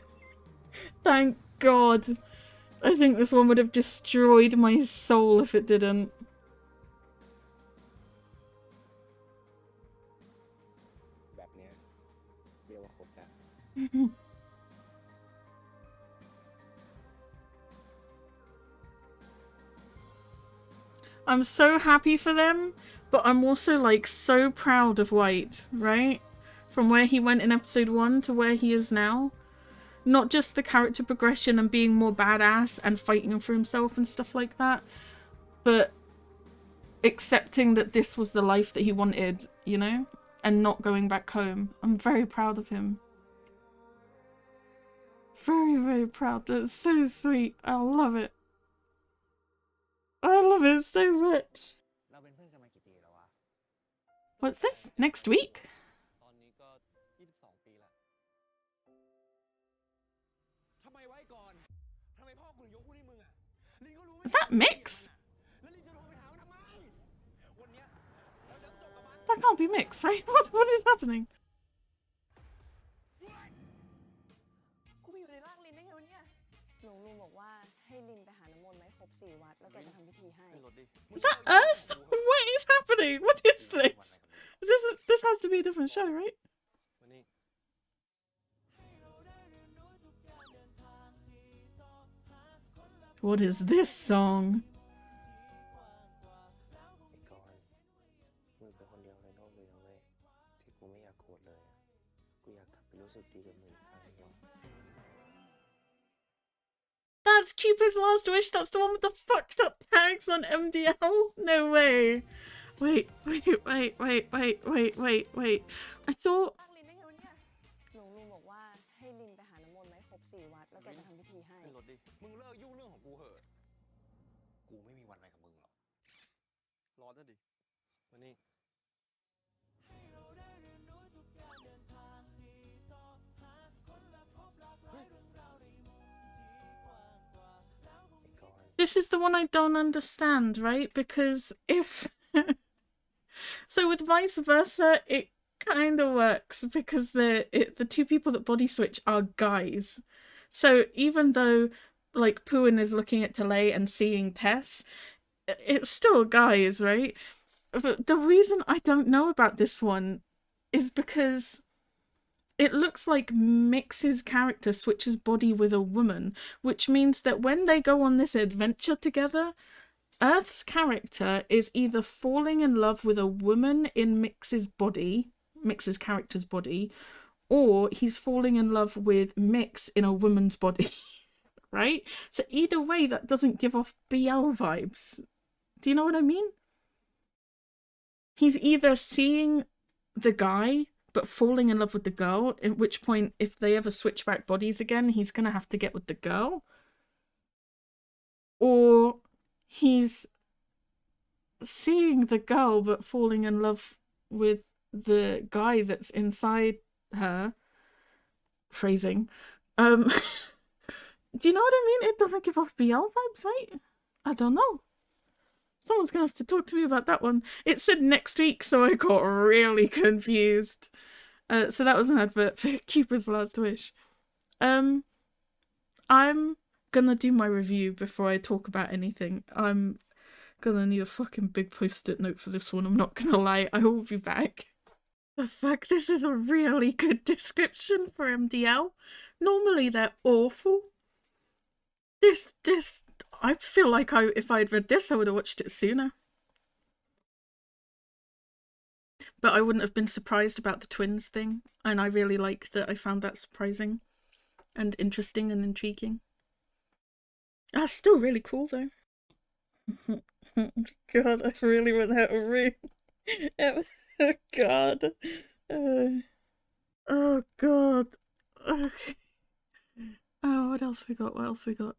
Speaker 1: Thank God. I think this one would have destroyed my soul if it didn't.
Speaker 2: แบบเนี้ยเรียกว่าครบแล้ว
Speaker 1: I'm so happy for them, but I'm also like so proud of White, right? From where he went in episode 1 to where he is now. Not just the character progression and being more badass and fighting for himself and stuff like that, but accepting that this was the life that he wanted, you know? And not going back home. I'm very proud of him. Very, very proud. That's so sweet. I love it. I love it so much.
Speaker 3: เราเป็นเพื่อนกันมากี่ปีแล้ววะ
Speaker 1: What's this? Next week?
Speaker 4: ตอนนี้ก็22 ปีแล้วทำไมไว้ก่อนทำไมพ่อกูถึงยกกูให้มึงอ่ะลินก็รู้
Speaker 1: Is that Mix?
Speaker 4: แล้วลินจะโทรไปหามันทำไมวันเนี้ยเราจะจบกับมัน
Speaker 1: That can't be Mix, right? What is happening?
Speaker 5: กูไปอยู่ในร่างลินได้ไงวะเนี่ยหลวงลุงบอกว่าให้ลินไปหาน้ำมนต์ไหมครบ4 วัดแล้วแกจะทำพิธีให้
Speaker 4: ขึ้นรถดิ
Speaker 1: Is that Earth? What is happening? What is this? This has to be a different show, right?
Speaker 4: วันนี้
Speaker 1: What is this song?
Speaker 6: ไอ้กอนมึงเป็นคนเดียวในโลกเลยนะเว้ยที่กูไม่อยากโกรธเลยอะกูอยากกลับไปรู้สึกดีกับมึงอีกครั้งหนึ่ง
Speaker 1: That's Cupid's last wish. That's the one with the fucked up tags on MDL. No way. Wait. I thought
Speaker 5: ร่างลินได้ไงวะเนี่ยหลวงลุงบอกว่าให้ลินไปหาน้ำมนต์ไหมครบ4 วัดแล้วแกจะทำพิธีให้
Speaker 4: ขึ้นรถดิมึงเลิกยุ่งเรื่องของกูเหอะกูไม่มีวันไปกับมึงหรอกรอด้วยดิวันนี้
Speaker 1: this is the one I don't understand, right? Because if so with vice versa, it kind of works because the two people that body switch are guys. So even though like Puin is looking at Talay and seeing Tess, it's still guys, right? But the reason I don't know about this one is because it looks like Mix's character switches body with a woman, which means that when they go on this adventure together, Earth's character is either falling in love with a woman in Mix's character's body, or he's falling in love with Mix in a woman's body, right? So either way, that doesn't give off BL vibes. Do you know what I mean? He's either seeing the guy but falling in love with the girl, at which point, if they ever switch back bodies again, he's gonna have to get with the girl. Or he's seeing the girl but falling in love with the guy that's inside her. Phrasing. Do you know what I mean? It doesn't give off BL vibes, right? I don't know. Someone's gonna have to talk to me about that one. It said next week, so I got really confused. So that was an advert for Cupid's Last Wish. I'm gonna do my review before I talk about anything. I'm gonna need a fucking big post-it note for this one, I'm not gonna lie. I will be back. The fuck, this is a really good description for MDL. Normally they're awful. This, I feel like if I'd read this, I would have watched it sooner. But I wouldn't have been surprised about the twins thing, and I really like that I found that surprising and interesting and intriguing. That's still really cool though. God, I really went out of room. Oh god. Oh god. Okay. Oh, what else we got? What else we got?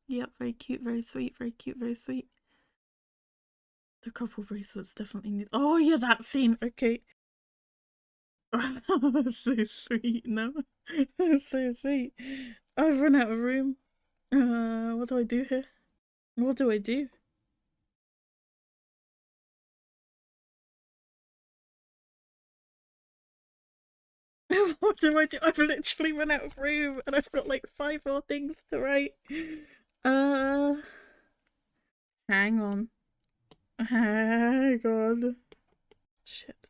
Speaker 1: Yep, very cute, very sweet, very cute, very sweet. The couple bracelets definitely need. Oh yeah, that scene. Okay. So sweet. No, so sweet. I've run out of room. What do I do here? What do I do? What do I do? I've literally run out of room and I've got like 5 more things to write. Hang on. Hang on. Shit.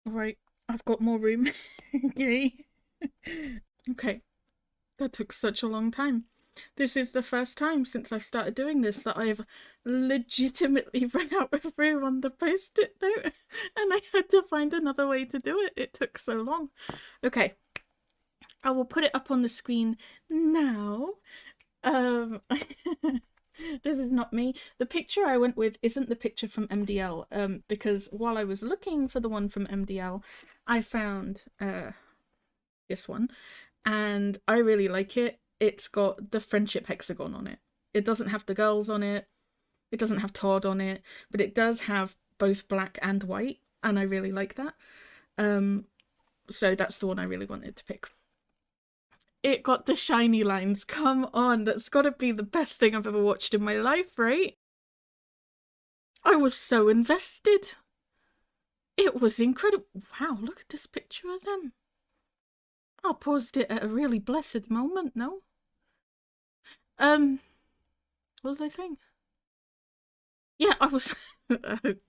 Speaker 1: Alright, I've got more room. Okay. Okay. That took such a long time. This is the first time since I've started doing this that I've legitimately run out of room on the post-it note, and I had to find another way to do it. It took so long. Okay, I will put it up on the screen now. This is not me. The picture I went with isn't the picture from MDL, because while I was looking for the one from MDL, I found this one, and I really like it. It's got the friendship hexagon on it. It doesn't have the girls on it. It doesn't have Todd on it, but it does have both black and white, and I really like that. So that's the one I really wanted to pick. It got the shiny lines. Come on, that's got to be the best thing I've ever watched in my life, right? I was so invested. It was incredible. Wow, look at this picture of them. I paused it at a really blessed moment, no? What was I saying? Yeah, I was...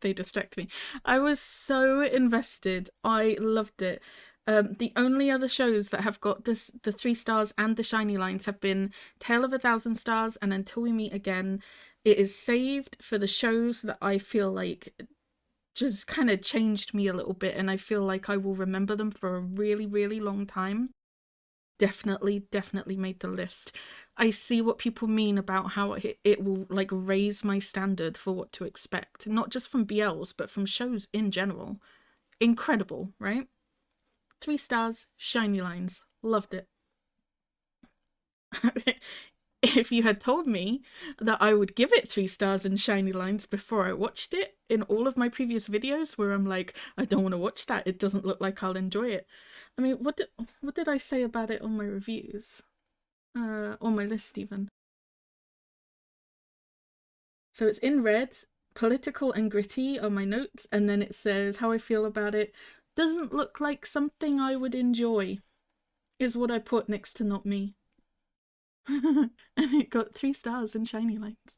Speaker 1: they distract me. I was so invested. I loved it. The only other shows that have got the 3 stars and the shiny lines have been Tale of 1,000 Stars and Until We Meet Again. It is saved for the shows that I feel like just kind of changed me a little bit, and I feel like I will remember them for a really, really long time. Definitely made the list. I see what people mean about how it will like raise my standard for what to expect, not just from BLs but from shows in general. Incredible, right? 3 stars, shiny lines, loved it. If you had told me that I would give it 3 stars and shiny lines before I watched it in all of my previous videos where I'm like, I don't want to watch that, it doesn't look like I'll enjoy it. I mean, what did I say about it on my reviews? On my list even. So it's in red, political and gritty on my notes, and then it says how I feel about it. Doesn't look like something I would enjoy, is what I put next to not me. And it got 3 stars and shiny lines.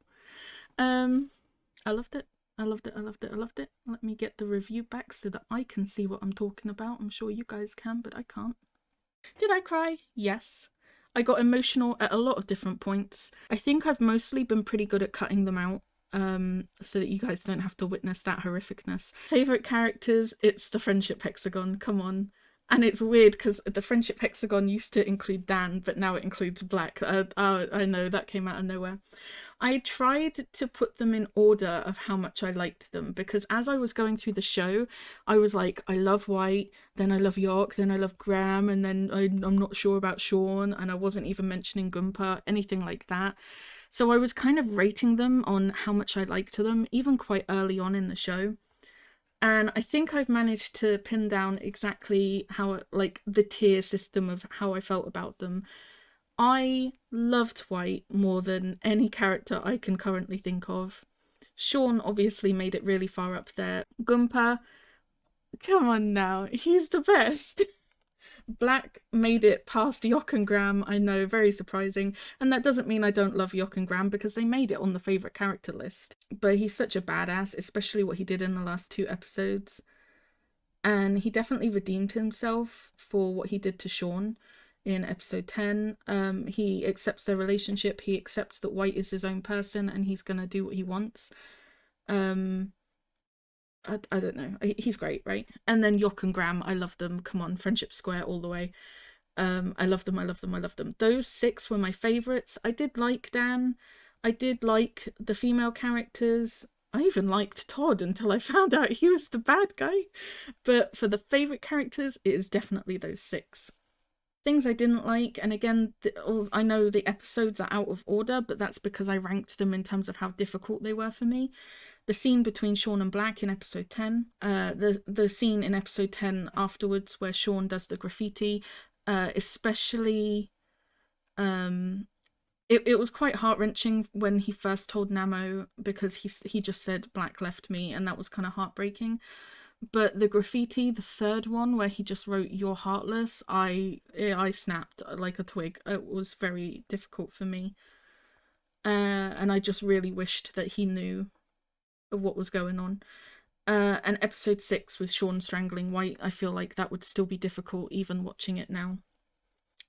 Speaker 1: I loved it. I loved it, I loved it, I loved it. Let me get the review back so that I can see what I'm talking about. I'm sure you guys can, but I can't. Did I cry? Yes. I got emotional at a lot of different points. I think I've mostly been pretty good at cutting them out, so that you guys don't have to witness that horrificness. Favourite characters, it's the friendship hexagon, come on. And it's weird because the friendship hexagon used to include Dan, but now it includes Black. I know, that came out of nowhere. I tried to put them in order of how much I liked them, because as I was going through the show, I was like, I love White, then I love York, then I love Graham, and then I'm not sure about Sean, and I wasn't even mentioning Gumpa, anything like that. So I was kind of rating them on how much I liked them, even quite early on in the show. And I think I've managed to pin down exactly how, like, the tier system of how I felt about them. I loved White more than any character I can currently think of. Sean obviously made it really far up there. Gumpa, come on now, he's the best. Black made it past Yok and Graham, I know, very surprising. And that doesn't mean I don't love Yok and Graham, because they made it on the favourite character list. But he's such a badass, especially what he did in the last 2 episodes. And he definitely redeemed himself for what he did to Sean in episode 10. He accepts their relationship, he accepts that White is his own person and he's gonna do what he wants. I don't know, he's great, right? And then Yok and Graham, I love them, come on, friendship square all the way. I love them, I love them, I love them. Those 6 were my favourites. I did like Dan, I did like the female characters, I even liked Todd until I found out he was the bad guy. But for the favourite characters, it is definitely those 6. Things I didn't like, and again, I know the episodes are out of order, but that's because I ranked them in terms of how difficult they were for me. The scene between Sean and Black in episode 10, the scene in episode 10 afterwards where Sean does the graffiti, especially, it was quite heart-wrenching when he first told Namo, because he just said Black left me, and that was kind of heartbreaking. But the graffiti, the 3rd one, where he just wrote "You're heartless," I snapped like a twig. It was very difficult for me. And I just really wished that he knew what was going on. And episode 6 with Sean strangling White, I feel like that would still be difficult even watching it now.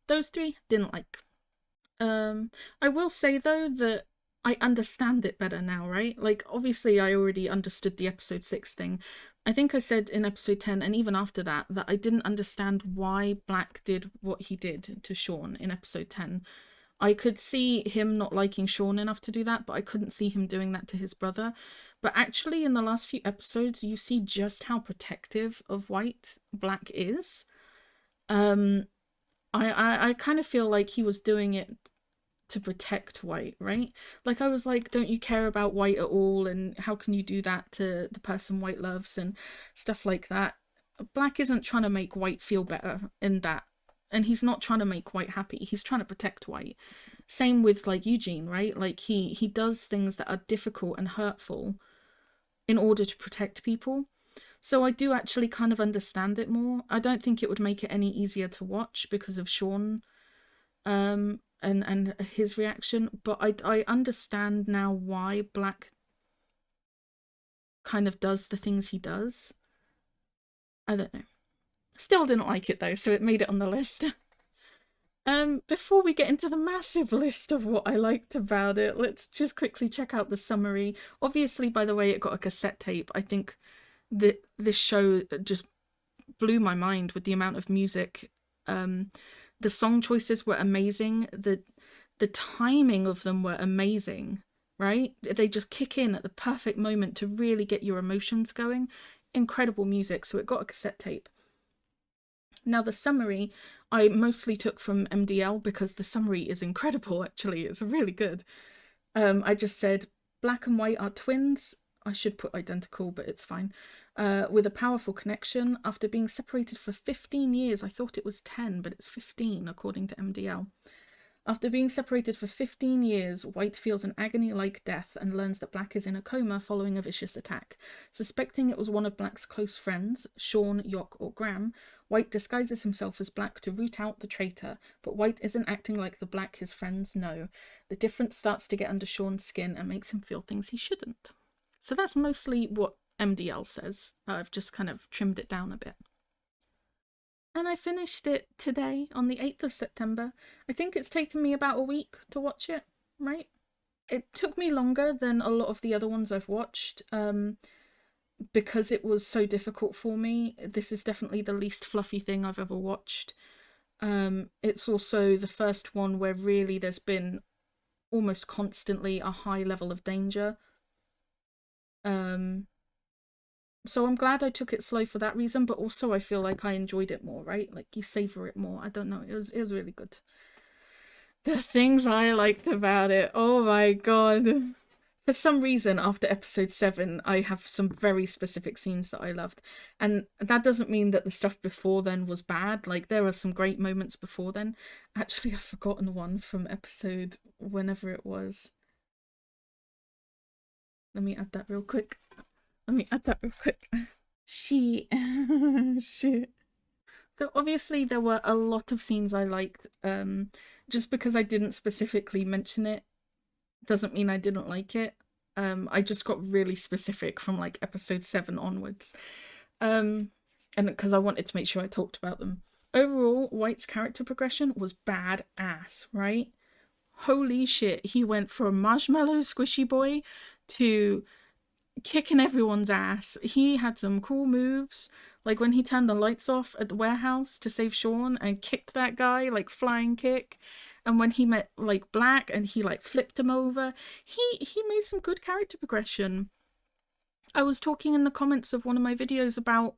Speaker 1: Those 3, didn't like. I will say though that I understand it better now, right? Like, obviously I already understood the episode 6 thing. I think I said in episode 10, and even after that I didn't understand why Black did what he did to Sean in episode 10. I could see him not liking Sean enough to do that, but I couldn't see him doing that to his brother. But actually in the last few episodes, you see just how protective of White Black is. I kind of feel like he was doing it to protect White, right? Like, I was like, don't you care about White at all, and how can you do that to the person White loves, and stuff like that. Black isn't trying to make White feel better in that, and he's not trying to make White happy, he's trying to protect White. Same with like Eugene, right? Like he does things that are difficult and hurtful in order to protect people. So I do actually kind of understand it more. I don't think it would make it any easier to watch because of Sean and his reaction, but I understand now why Black kind of does the things he does. I don't know. Still didn't like it though, so it made it on the list. Before we get into the massive list of what I liked about it, let's just quickly check out the summary. Obviously, by the way, it got a cassette tape. I think that this show just blew my mind with the amount of music. The song choices were amazing. The timing of them were amazing, right? They just kick in at the perfect moment to really get your emotions going. Incredible music. So it got a cassette tape. Now the summary I mostly took from MDL because the summary is incredible, actually. It's really good. I just said, Black and White are twins. I should put identical, but it's fine. With a powerful connection. After being separated for 15 years, I thought it was 10, but it's 15 according to MDL. After being separated for 15 years, White feels an agony-like death and learns that Black is in a coma following a vicious attack. Suspecting it was one of Black's close friends, Sean, Yok, or Graham, White disguises himself as Black to root out the traitor, but White isn't acting like the Black his friends know. The difference starts to get under Sean's skin and makes him feel things he shouldn't. So that's mostly what MDL says. I've just kind of trimmed it down a bit. And I finished it today on the 8th of September. I think it's taken me about a week to watch it, right? It took me longer than a lot of the other ones I've watched, because it was so difficult for me. This is definitely the least fluffy thing I've ever watched. It's also the first one where really there's been almost constantly a high level of danger. So I'm glad I took it slow for that reason, but also I feel like I enjoyed it more, right? Like you savor it more. I don't know. It was really good. The things I liked about it. Oh my god. For some reason, after episode 7, I have some very specific scenes that I loved. And that doesn't mean that the stuff before then was bad. Like, there are some great moments before then. Actually, I've forgotten one from episode whenever it was. Let me add that real quick. Shit. Shit. So obviously there were a lot of scenes I liked. Just because I didn't specifically mention it doesn't mean I didn't like it. I just got really specific from like episode 7 onwards. And because I wanted to make sure I talked about them. Overall, White's character progression was badass, right? Holy shit, he went from marshmallow squishy boy to kicking everyone's ass. He had some cool moves, like when he turned the lights off at the warehouse to save Sean and kicked that guy, like flying kick. And when he met like Black and he like flipped him over, he made some good character progression. I was talking in the comments of one of my videos about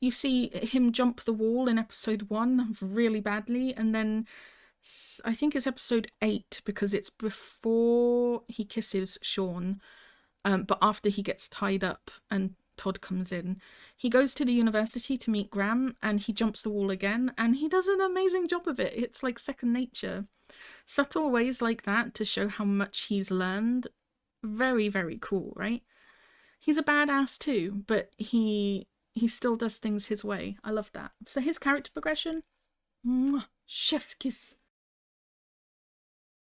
Speaker 1: you see him jump the wall in episode 1 really badly, and then I think it's episode 8 because it's before he kisses Sean, but after he gets tied up and Todd comes in. He goes to the university to meet Graham and he jumps the wall again and he does an amazing job of it. It's like second nature. Subtle ways like that to show how much he's learned. Very, very cool, right? He's a badass too, but he still does things his way. I love that. So his character progression, mwah, chef's kiss.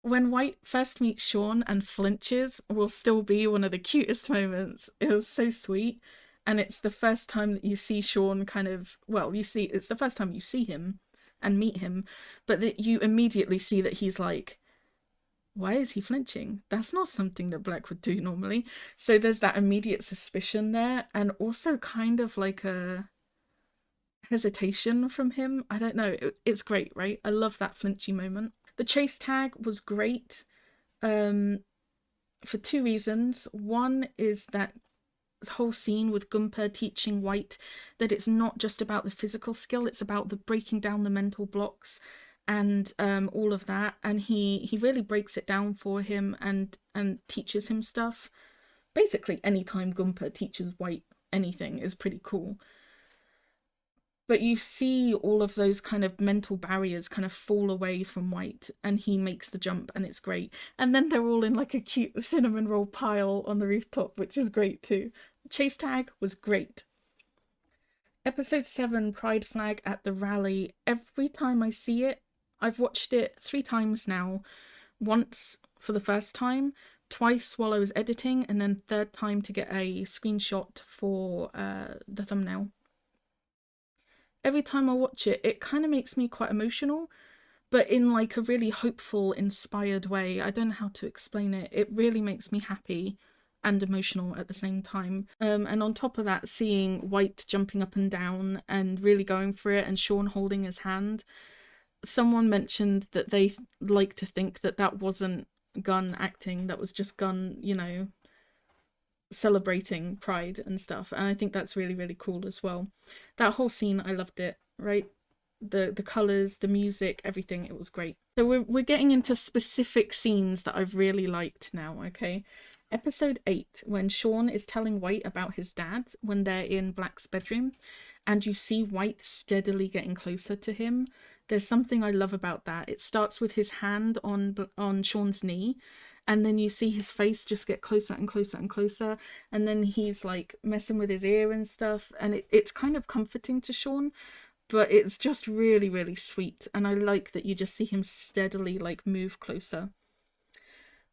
Speaker 1: When White first meets Sean and flinches will still be one of the cutest moments. It was so sweet. And it's the first time that you see Sean kind of, well, it's the first time you see him and meet him, but that you immediately see that he's like, why is he flinching? That's not something that Black would do normally. So there's that immediate suspicion there, and also kind of like a hesitation from him. I don't know. It's great, right? I love that flinchy moment. The chase tag was great for 2 reasons. One is that whole scene with Gumpa teaching White that it's not just about the physical skill, it's about the breaking down the mental blocks and all of that, and he really breaks it down for him and teaches him stuff. Basically, anytime Gumpa teaches White anything is pretty cool. But you see all of those kind of mental barriers kind of fall away from White and he makes the jump and it's great. And then they're all in like a cute cinnamon roll pile on the rooftop, which is great too. Chase tag was great. Episode 7, Pride Flag at the rally. Every time I see it, I've watched it 3 times now. Once for the first time, twice while I was editing, and then 3rd time to get a screenshot for the thumbnail. Every time I watch it, it kind of makes me quite emotional, but in like a really hopeful, inspired way. I don't know how to explain it. It really makes me happy and emotional at the same time. And on top of that, seeing White jumping up and down and really going for it and Sean holding his hand. Someone mentioned that they like to think that that wasn't Gunn acting, that was just Gunn, you know, celebrating Pride and stuff, and I think that's really, really cool as well. That whole scene, I loved it, right? The colours, the music, everything, it was great. So we're getting into specific scenes that I've really liked now, okay? Episode 8, when Sean is telling White about his dad when they're in Black's bedroom, and you see White steadily getting closer to him. There's something I love about that. It starts with his hand on Sean's knee, and then you see his face just get closer and closer and closer, and then he's like messing with his ear and stuff, and it's kind of comforting to Sean, but it's just really, really sweet, and I like that you just see him steadily like move closer.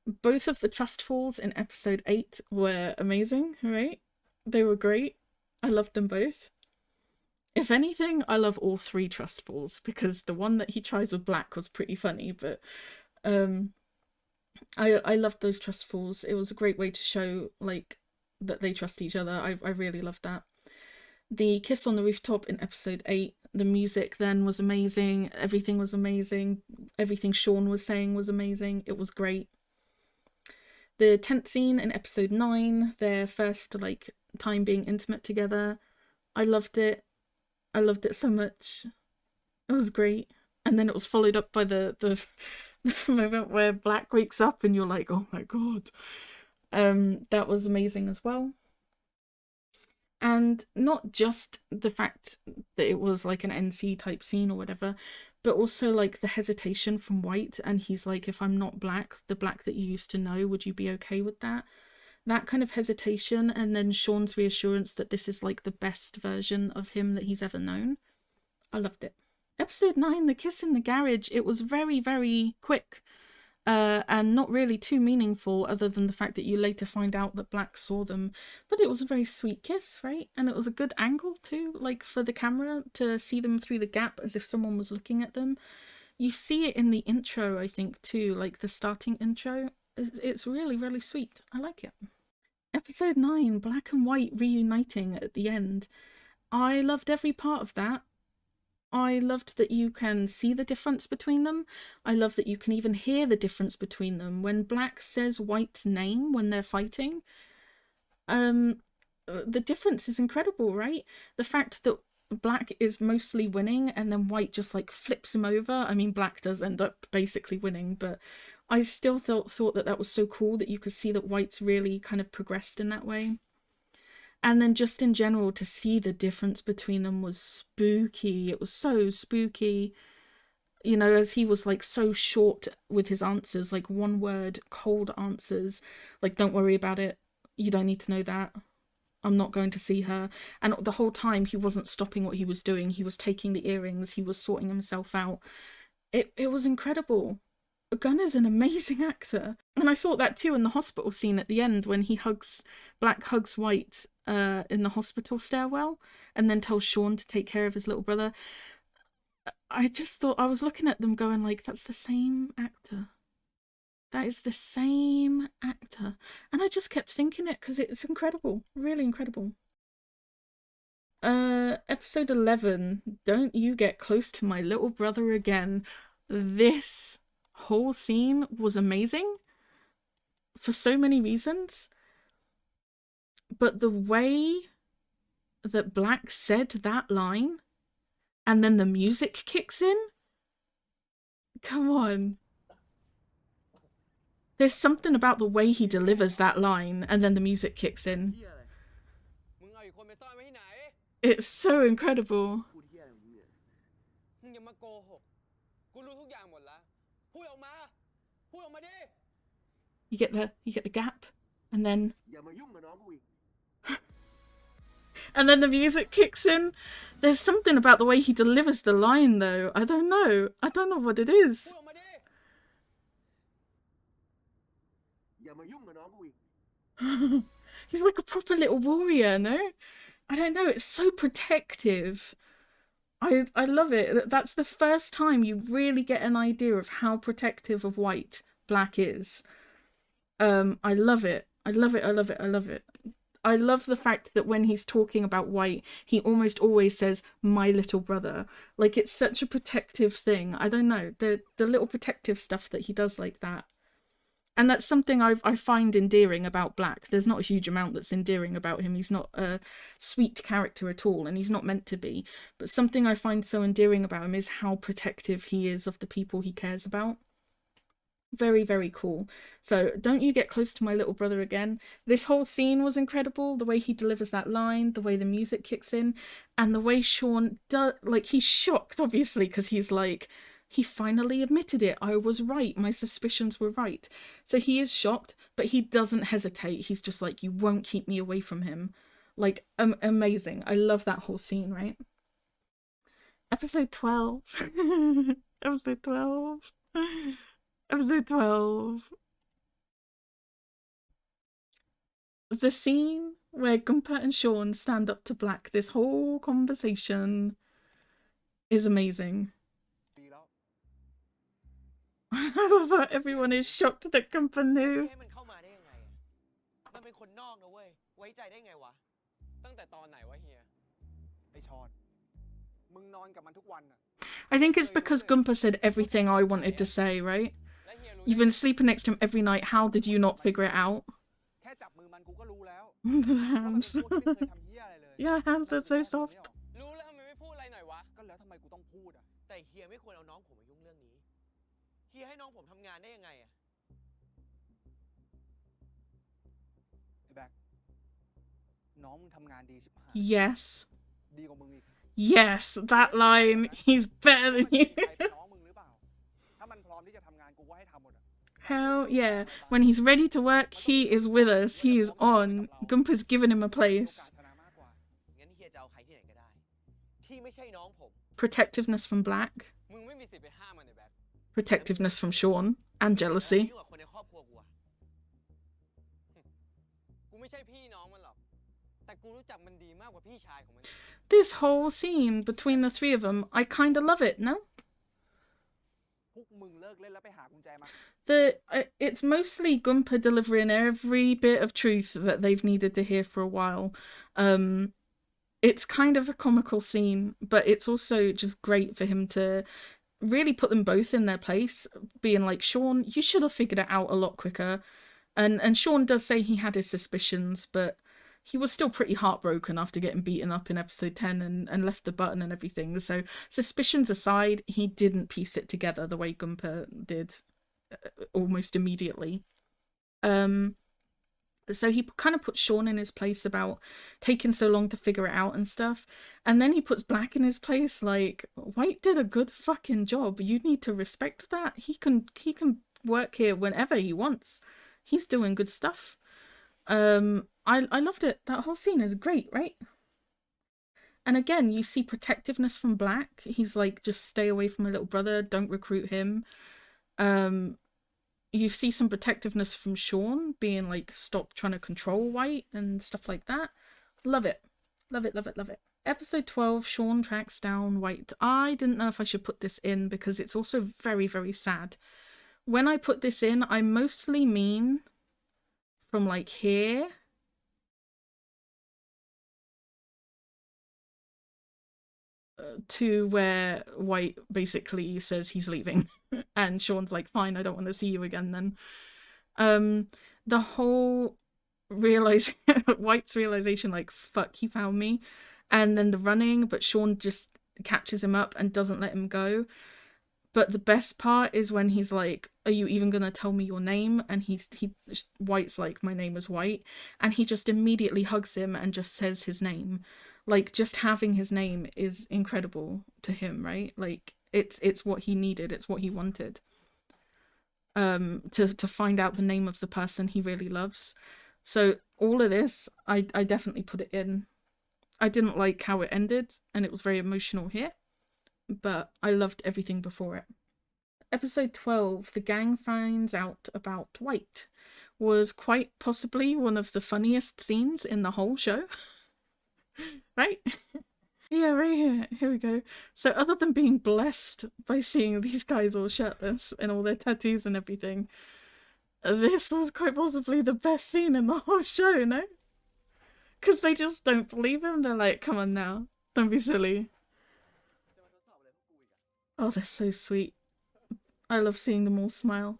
Speaker 1: Both of the trust falls in episode 8 were amazing, right? They were great. I loved them both. If anything, I love all 3 trust falls, because the one that he tries with Black was pretty funny, but I loved those trust falls. It was a great way to show, like, that they trust each other. I really loved that. The kiss on the rooftop in episode 8, the music then was amazing. Everything was amazing. Everything Sean was saying was amazing. It was great. The tent scene in episode 9, their first, like, time being intimate together. I loved it. I loved it so much. It was great. And then it was followed up by the moment where Black wakes up and you're like, oh my god. That was amazing as well. And not just the fact that it was like an NC type scene or whatever, but also like the hesitation from White, and he's like, if I'm not Black, the Black that you used to know, would you be okay with that? That kind of hesitation, and then Sean's reassurance that this is like the best version of him that he's ever known. I loved it. Episode 9, the kiss in the garage, it was very, very quick. And not really too meaningful, other than the fact that you later find out that Black saw them. But it was a very sweet kiss, right? And it was a good angle too, like for the camera to see them through the gap as if someone was looking at them. You see it in the intro, I think, too, like the starting intro. It's really, really sweet. I like it. Episode 9, Black and White reuniting at the end. I loved every part of that. I loved that you can see the difference between them. I love that you can even hear the difference between them. When Black says White's name when they're fighting, the difference is incredible, right? The fact that Black is mostly winning and then White just like flips him over. I mean, Black does end up basically winning, but I still thought that that was so cool that you could see that White's really kind of progressed in that way. And then just in general, to see the difference between them was spooky. It was so spooky. You know, as he was like so short with his answers, like one word, cold answers. Like, don't worry about it. You don't need to know that. I'm not going to see her. And the whole time he wasn't stopping what he was doing. He was taking the earrings. He was sorting himself out. It was incredible. Gunn is an amazing actor. And I thought that too in the hospital scene at the end when Black hugs White in the hospital stairwell and then tells Sean to take care of his little brother. I just thought, I was looking at them going like, that's the same actor. That is the same actor. And I just kept thinking it because it's incredible. Really incredible. Episode 11, Don't You Get Close to My Little Brother Again. This whole scene was amazing for so many reasons, but the way that Black said that line and then the music kicks in, come on. There's something about the way he delivers that line and then the music kicks in. It's so incredible. You get the gap, and then and then the music kicks in. There's something about the way he delivers the line, though. I don't know what it is. He's like a proper little warrior, no? I don't know, it's so protective. I love it. That's the first time you really get an idea of how protective of White Black is. I love it. I love it. I love it. I love it. I love the fact that when he's talking about White, he almost always says, my little brother. Like, it's such a protective thing. I don't know, the little protective stuff that he does like that. And that's something I find endearing about Black. There's not a huge amount that's endearing about him. He's not a sweet character at all, and he's not meant to be. But something I find so endearing about him is how protective he is of the people he cares about. Very, very cool. So, Don't You Get Close to My Little Brother Again. This whole scene was incredible. The way he delivers that line, the way the music kicks in, and the way Sean does, like, he's shocked, obviously, because he's like, he finally admitted it. I was right. My suspicions were right. So he is shocked, but he doesn't hesitate. He's just like, you won't keep me away from him. Like, amazing. I love that whole scene, right? Episode 12. Episode 12. Episode 12. the scene where Gumpa and Sean stand up to Black, this whole conversation is amazing. I love how everyone is shocked that Gumpa knew.
Speaker 4: ให้มันเข้ามาได้ยังไงอะมันเป็นคนนอกนะเว้ย ไว้ใจได้ไงวะ ตั้งแต่ตอนไหนวะเฮีย
Speaker 11: ไอชอน มึงนอนกับมันทุกวันอะ
Speaker 1: I think it's because Gumpa said everything I wanted to say, right? You've been sleeping next to him every night. How did you not figure it out?
Speaker 11: แค่จับมือมันกูก็รู้แล้ว
Speaker 1: The hands.
Speaker 11: ว่ามันเป็นพวกที่ไม่เคยทำเหี้ยอะไรเลย
Speaker 1: Your hands are so soft.
Speaker 4: รู้แล้วทำไมไม่พูดอะไรหน่อยวะ
Speaker 11: ก็แล้วทำไมกูต้องพูดอะ
Speaker 4: แต่เฮียไม่ควรเอาน้องผมมายุ่งเรื่องนี้ เฮียให้น้องผมทำงานได้ยังไงอะ
Speaker 11: ไอ้แบ็คน้องมึงทำงานดีชิบหาย
Speaker 1: Yes.
Speaker 11: ดีกว่ามึงอีก
Speaker 1: Yes, that line. He's better than you.
Speaker 11: ใครเป็นน้องมึงหรือเปล่า ถ้ามันพร้อมที่จะทำงานกูก็ให้ทำหมดอะ
Speaker 1: Hell yeah. When he's ready to work, he is with us. He is on. Gumpa's given him a
Speaker 11: โอกา
Speaker 1: place.
Speaker 11: สชนะมากกว่า
Speaker 4: งั้นเฮียจะเอาใครที่ไหนก็ได้ ที่ไม่ใช่น้องผม
Speaker 1: Protectiveness from Black.
Speaker 4: มึงไม่มีสิทธิ์ไปห้ามมันในแบ็ค
Speaker 1: Protectiveness from Sean. And jealousy.
Speaker 4: ยุ่งกับคนในครอบครัวกูอะกูไม่ใช่พี่น้องมันหรอก แต่กูรู้จักมันดีมากกว่าพี่ชายของมัน
Speaker 1: This whole scene between the three of them, I kinda love it, no?
Speaker 11: พวกมึงเลิกเล่นแล้วไปหากุญแจมา
Speaker 1: It's mostly Gumpa delivering every bit of truth that they've needed to hear for a while. It's kind of a comical scene, but it's also just great for him to really put them both in their place, being like, Sean, you should have figured it out a lot quicker. And Sean does say he had his suspicions, but he was still pretty heartbroken after getting beaten up in episode 10 and left the button and everything. So suspicions aside, he didn't piece it together the way Gumpa did almost immediately. So he kind of puts Sean in his place about taking so long to figure it out and stuff. And then he puts Black in his place, like, White did a good fucking job. You need to respect that. He can work here whenever he wants. He's doing good stuff. I loved it. That whole scene is great, right? And again, you see protectiveness from Black. He's like, just stay away from my little brother. Don't recruit him. You see some protectiveness from Sean, being like, stop trying to control White and stuff like that. Love it. Love it, love it, love it. Episode 12, Sean tracks down White. I didn't know if I should put this in because it's also very, very sad. When I put this in, I mostly mean from like here to where White basically says he's leaving. And Sean's like, fine, I don't want to see you again then. The whole White's realization, like, fuck, he found me. And then the running, but Sean just catches him up and doesn't let him go. But the best part is when he's like, are you even gonna tell me your name? And White's like, my name is White. And he just immediately hugs him and just says his name. Like, just having his name is incredible to him, right? Like, it's what he needed, it's what he wanted. To find out the name of the person he really loves. So all of this, I definitely put it in. I didn't like how it ended, and it was very emotional here, but I loved everything before it. Episode 12, the gang finds out about White, was quite possibly one of the funniest scenes in the whole show. Right? Yeah, right here. Here we go. So other than being blessed by seeing these guys all shirtless and all their tattoos and everything, this was quite possibly the best scene in the whole show, no? Because they just don't believe him. They're like, come on now. Don't be silly. Oh, they're so sweet. I love seeing them all smile.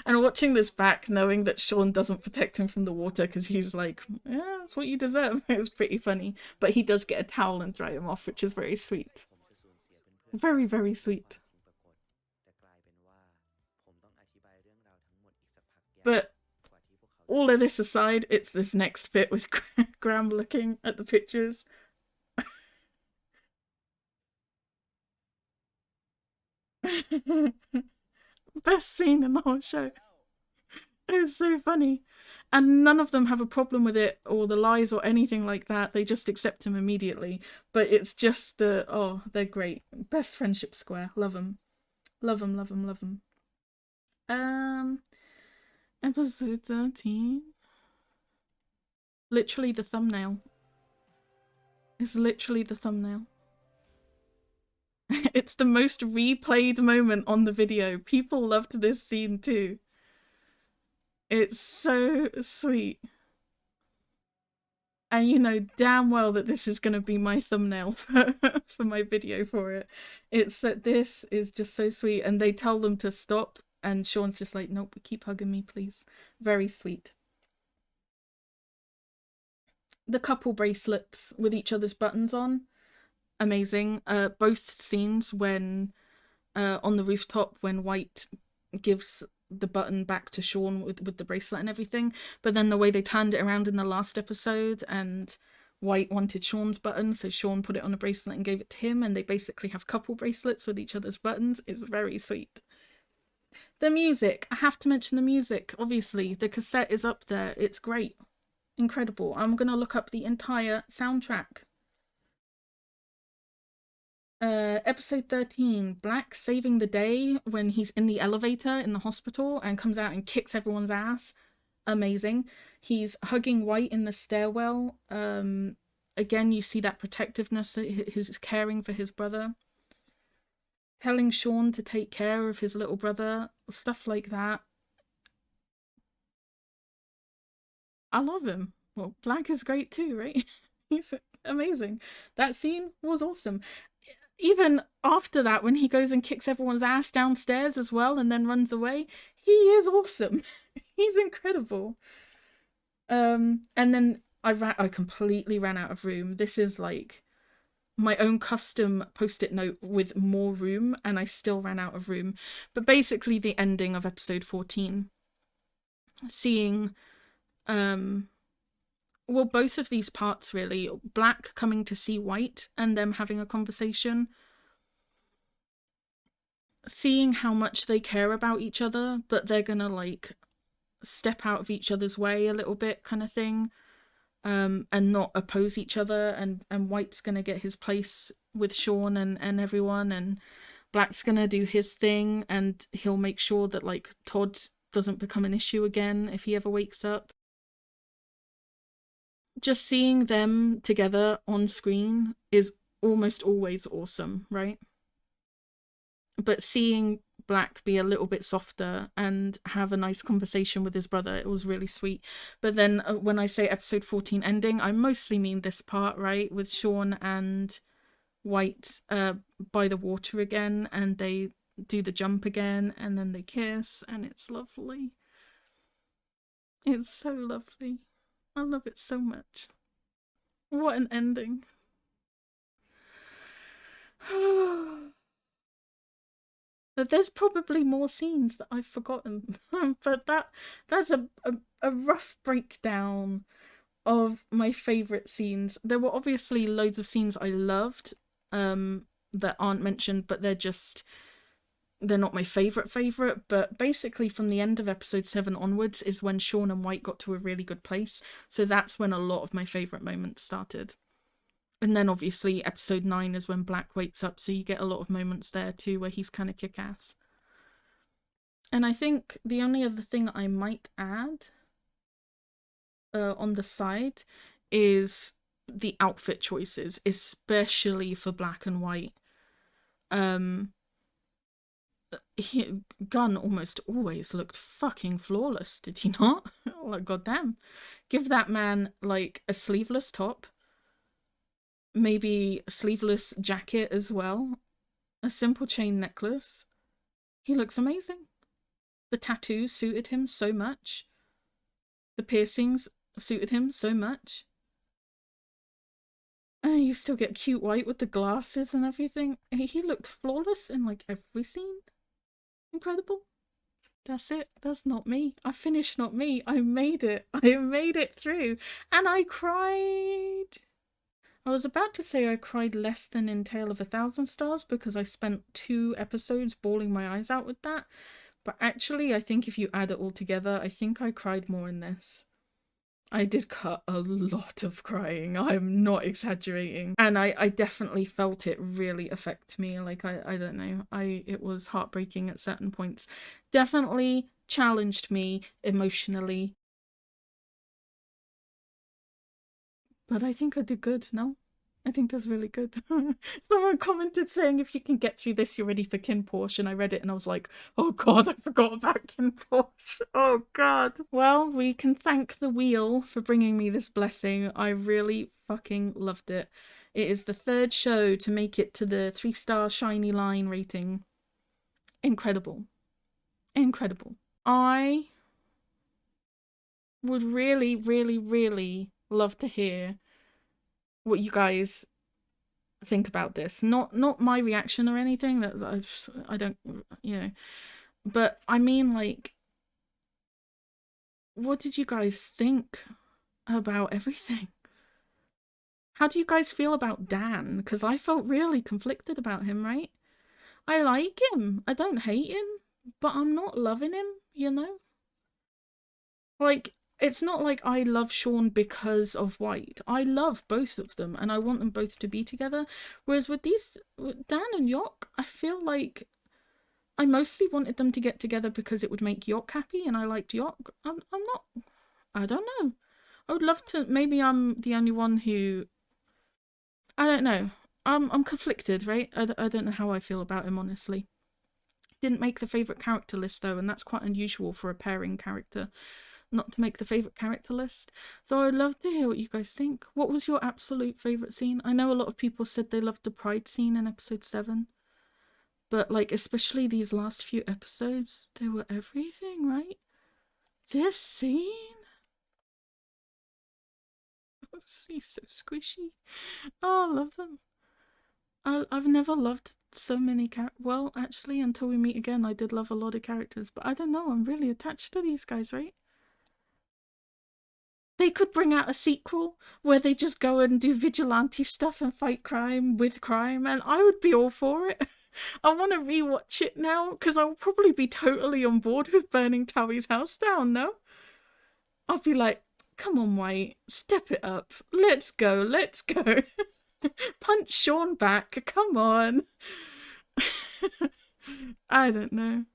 Speaker 1: And watching this back, knowing that Sean doesn't protect him from the water because he's like, yeah, that's what you deserve. It was pretty funny. But he does get a towel and dry him off, which is very sweet. Very, very sweet. But all of this aside, it's this next bit with Graham looking at the pictures. Best scene in the whole show. It was so funny. And none of them have a problem with it or the lies or anything like that. They just accept him immediately. But it's just they're great. Best friendship square. Love them. Love them, love them, love them. Episode 13. Literally the thumbnail. It's literally the thumbnail. It's the most replayed moment on the video. People loved this scene too. It's so sweet. And you know damn well that this is going to be my thumbnail for my video for it. This is just so sweet. And they tell them to stop. And Sean's just like, nope, keep hugging me, please. Very sweet. The couple bracelets with each other's buttons on. Amazing. Both scenes when on the rooftop when White gives the button back to Sean with the bracelet and everything, but then the way they turned it around in the last episode and White wanted Sean's button, so Sean put it on a bracelet and gave it to him, and they basically have couple bracelets with each other's buttons. It's very sweet. The music. I have to mention the music, obviously. The cassette is up there. It's great. Incredible. I'm gonna look up the entire soundtrack. Episode 13, Black saving the day when he's in the elevator in the hospital and comes out and kicks everyone's ass. Amazing. He's hugging White in the stairwell. Again, you see that protectiveness, his caring for his brother. Telling Sean to take care of his little brother. Stuff like that. I love him. Well, Black is great too, right? He's amazing. That scene was awesome. Even after that, when he goes and kicks everyone's ass downstairs as well and then runs away, he is awesome. He's incredible. And then I completely ran out of room. This is like my own custom post-it note with more room, and I still ran out of room. But basically the ending of episode 14. Seeing well, both of these parts really. Black coming to see White and them having a conversation. Seeing how much they care about each other, but they're gonna like step out of each other's way a little bit kind of thing. And not oppose each other, and White's gonna get his place with Sean and everyone, and Black's gonna do his thing, and he'll make sure that like Todd doesn't become an issue again if he ever wakes up. Just seeing them together on screen is almost always awesome, right? But seeing Black be a little bit softer and have a nice conversation with his brother, it was really sweet. But then when I say episode 14 ending, I mostly mean this part, right? With Sean and White by the water again, and they do the jump again, and then they kiss, and it's lovely. It's so lovely. I love it so much. What an ending. There's probably more scenes that I've forgotten, but that's a rough breakdown of my favourite scenes. There were obviously loads of scenes I loved that aren't mentioned, but they're not my favourite, but basically from the end of episode 7 onwards is when Sean and White got to a really good place, so that's when a lot of my favourite moments started. And then obviously episode 9 is when Black wakes up, so you get a lot of moments there too where he's kind of kick-ass. And I think the only other thing I might add on the side is the outfit choices, especially for Black and White. Gunn almost always looked fucking flawless, did he not? Like, goddamn. Give that man like a sleeveless top, maybe a sleeveless jacket as well, a simple chain necklace. He looks amazing. The tattoos suited him so much. The piercings suited him so much. And you still get cute White with the glasses and everything. He looked flawless in like every scene. Incredible. That's it. That's not me. I finished Not Me. I made it. I made it through. And I cried. I was about to say I cried less than in Tale of a Thousand Stars because I spent 2 episodes bawling my eyes out with that. But actually, I think if you add it all together, I think I cried more in this. I did cut a lot of crying. I'm not exaggerating. And I definitely felt it really affect me. Like, I don't know. It was heartbreaking at certain points. Definitely challenged me emotionally. But I think I did good, no? I think that's really good. Someone commented saying, if you can get through this, you're ready for Kin Porsche. And I read it and I was like, oh God, I forgot about Kin Porsche. Oh God. Well, we can thank the wheel for bringing me this blessing. I really fucking loved it. It is the third show to make it to the 3-star shiny line rating. Incredible. Incredible. I would really, really, really love to hear what you guys think about this. Not my reaction or anything. That I don't, you know. But I mean, like, what did you guys think about everything? How do you guys feel about Dan? Because I felt really conflicted about him, right? I like him. I don't hate him, but I'm not loving him, you know? Like, it's not like I love Sean because of White. I love both of them and I want them both to be together. Whereas with Dan and Yok, I feel like I mostly wanted them to get together because it would make Yok happy and I liked Yok. I'm not, I don't know. I would love to, maybe I'm the only one who, I don't know. I'm conflicted, right? I don't know how I feel about him, honestly. Didn't make the favourite character list though, and that's quite unusual for a pairing character. Not to make the favourite character list. So I'd love to hear what you guys think. What was your absolute favourite scene? I know a lot of people said they loved the Pride scene in episode 7. But, like, especially these last few episodes, they were everything, right? This scene? Oh, he's so squishy. Oh, I love them. I've never loved so many characters. Well, actually, until we meet again, I did love a lot of characters. But I don't know, I'm really attached to these guys, right? They could bring out a sequel where they just go and do vigilante stuff and fight crime with crime, and I would be all for it. I want to rewatch it now because I'll probably be totally on board with burning Towie's house down, no? I'll be like, come on, White, step it up. Let's go, let's go. Punch Sean back, come on. I don't know.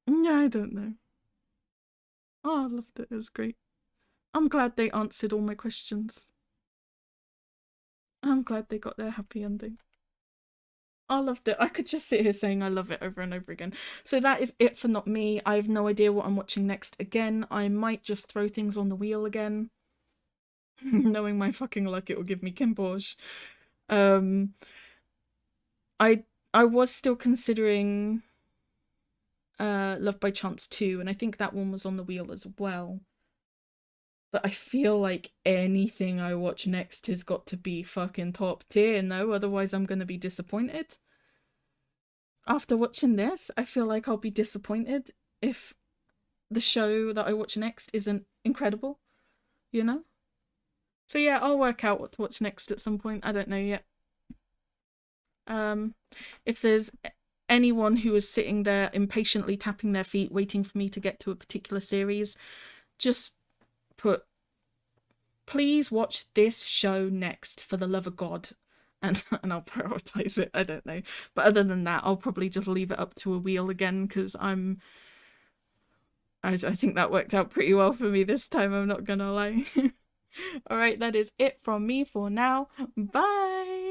Speaker 1: Yeah, I don't know. Oh, I loved it. It was great. I'm glad they answered all my questions. I'm glad they got their happy ending. I loved it. I could just sit here saying I love it over and over again. So that is it for Not Me. I have no idea what I'm watching next again. I might just throw things on the wheel again. Knowing my fucking luck, it will give me Kim Porsche. I was still considering Love by Chance 2, and I think that one was on the wheel as well. But I feel like anything I watch next has got to be fucking top tier, no? Otherwise I'm gonna be disappointed. After watching this, I feel like I'll be disappointed if the show that I watch next isn't incredible, you know? So yeah, I'll work out what to watch next at some point. I don't know yet. If there's anyone who is sitting there impatiently tapping their feet waiting for me to get to a particular series, just put, please watch this show next for the love of God, and I'll prioritize it. I don't know, but other than that, I'll probably just leave it up to a wheel again because I think that worked out pretty well for me this time, I'm not gonna lie. Alright, that is it from me for now. Bye!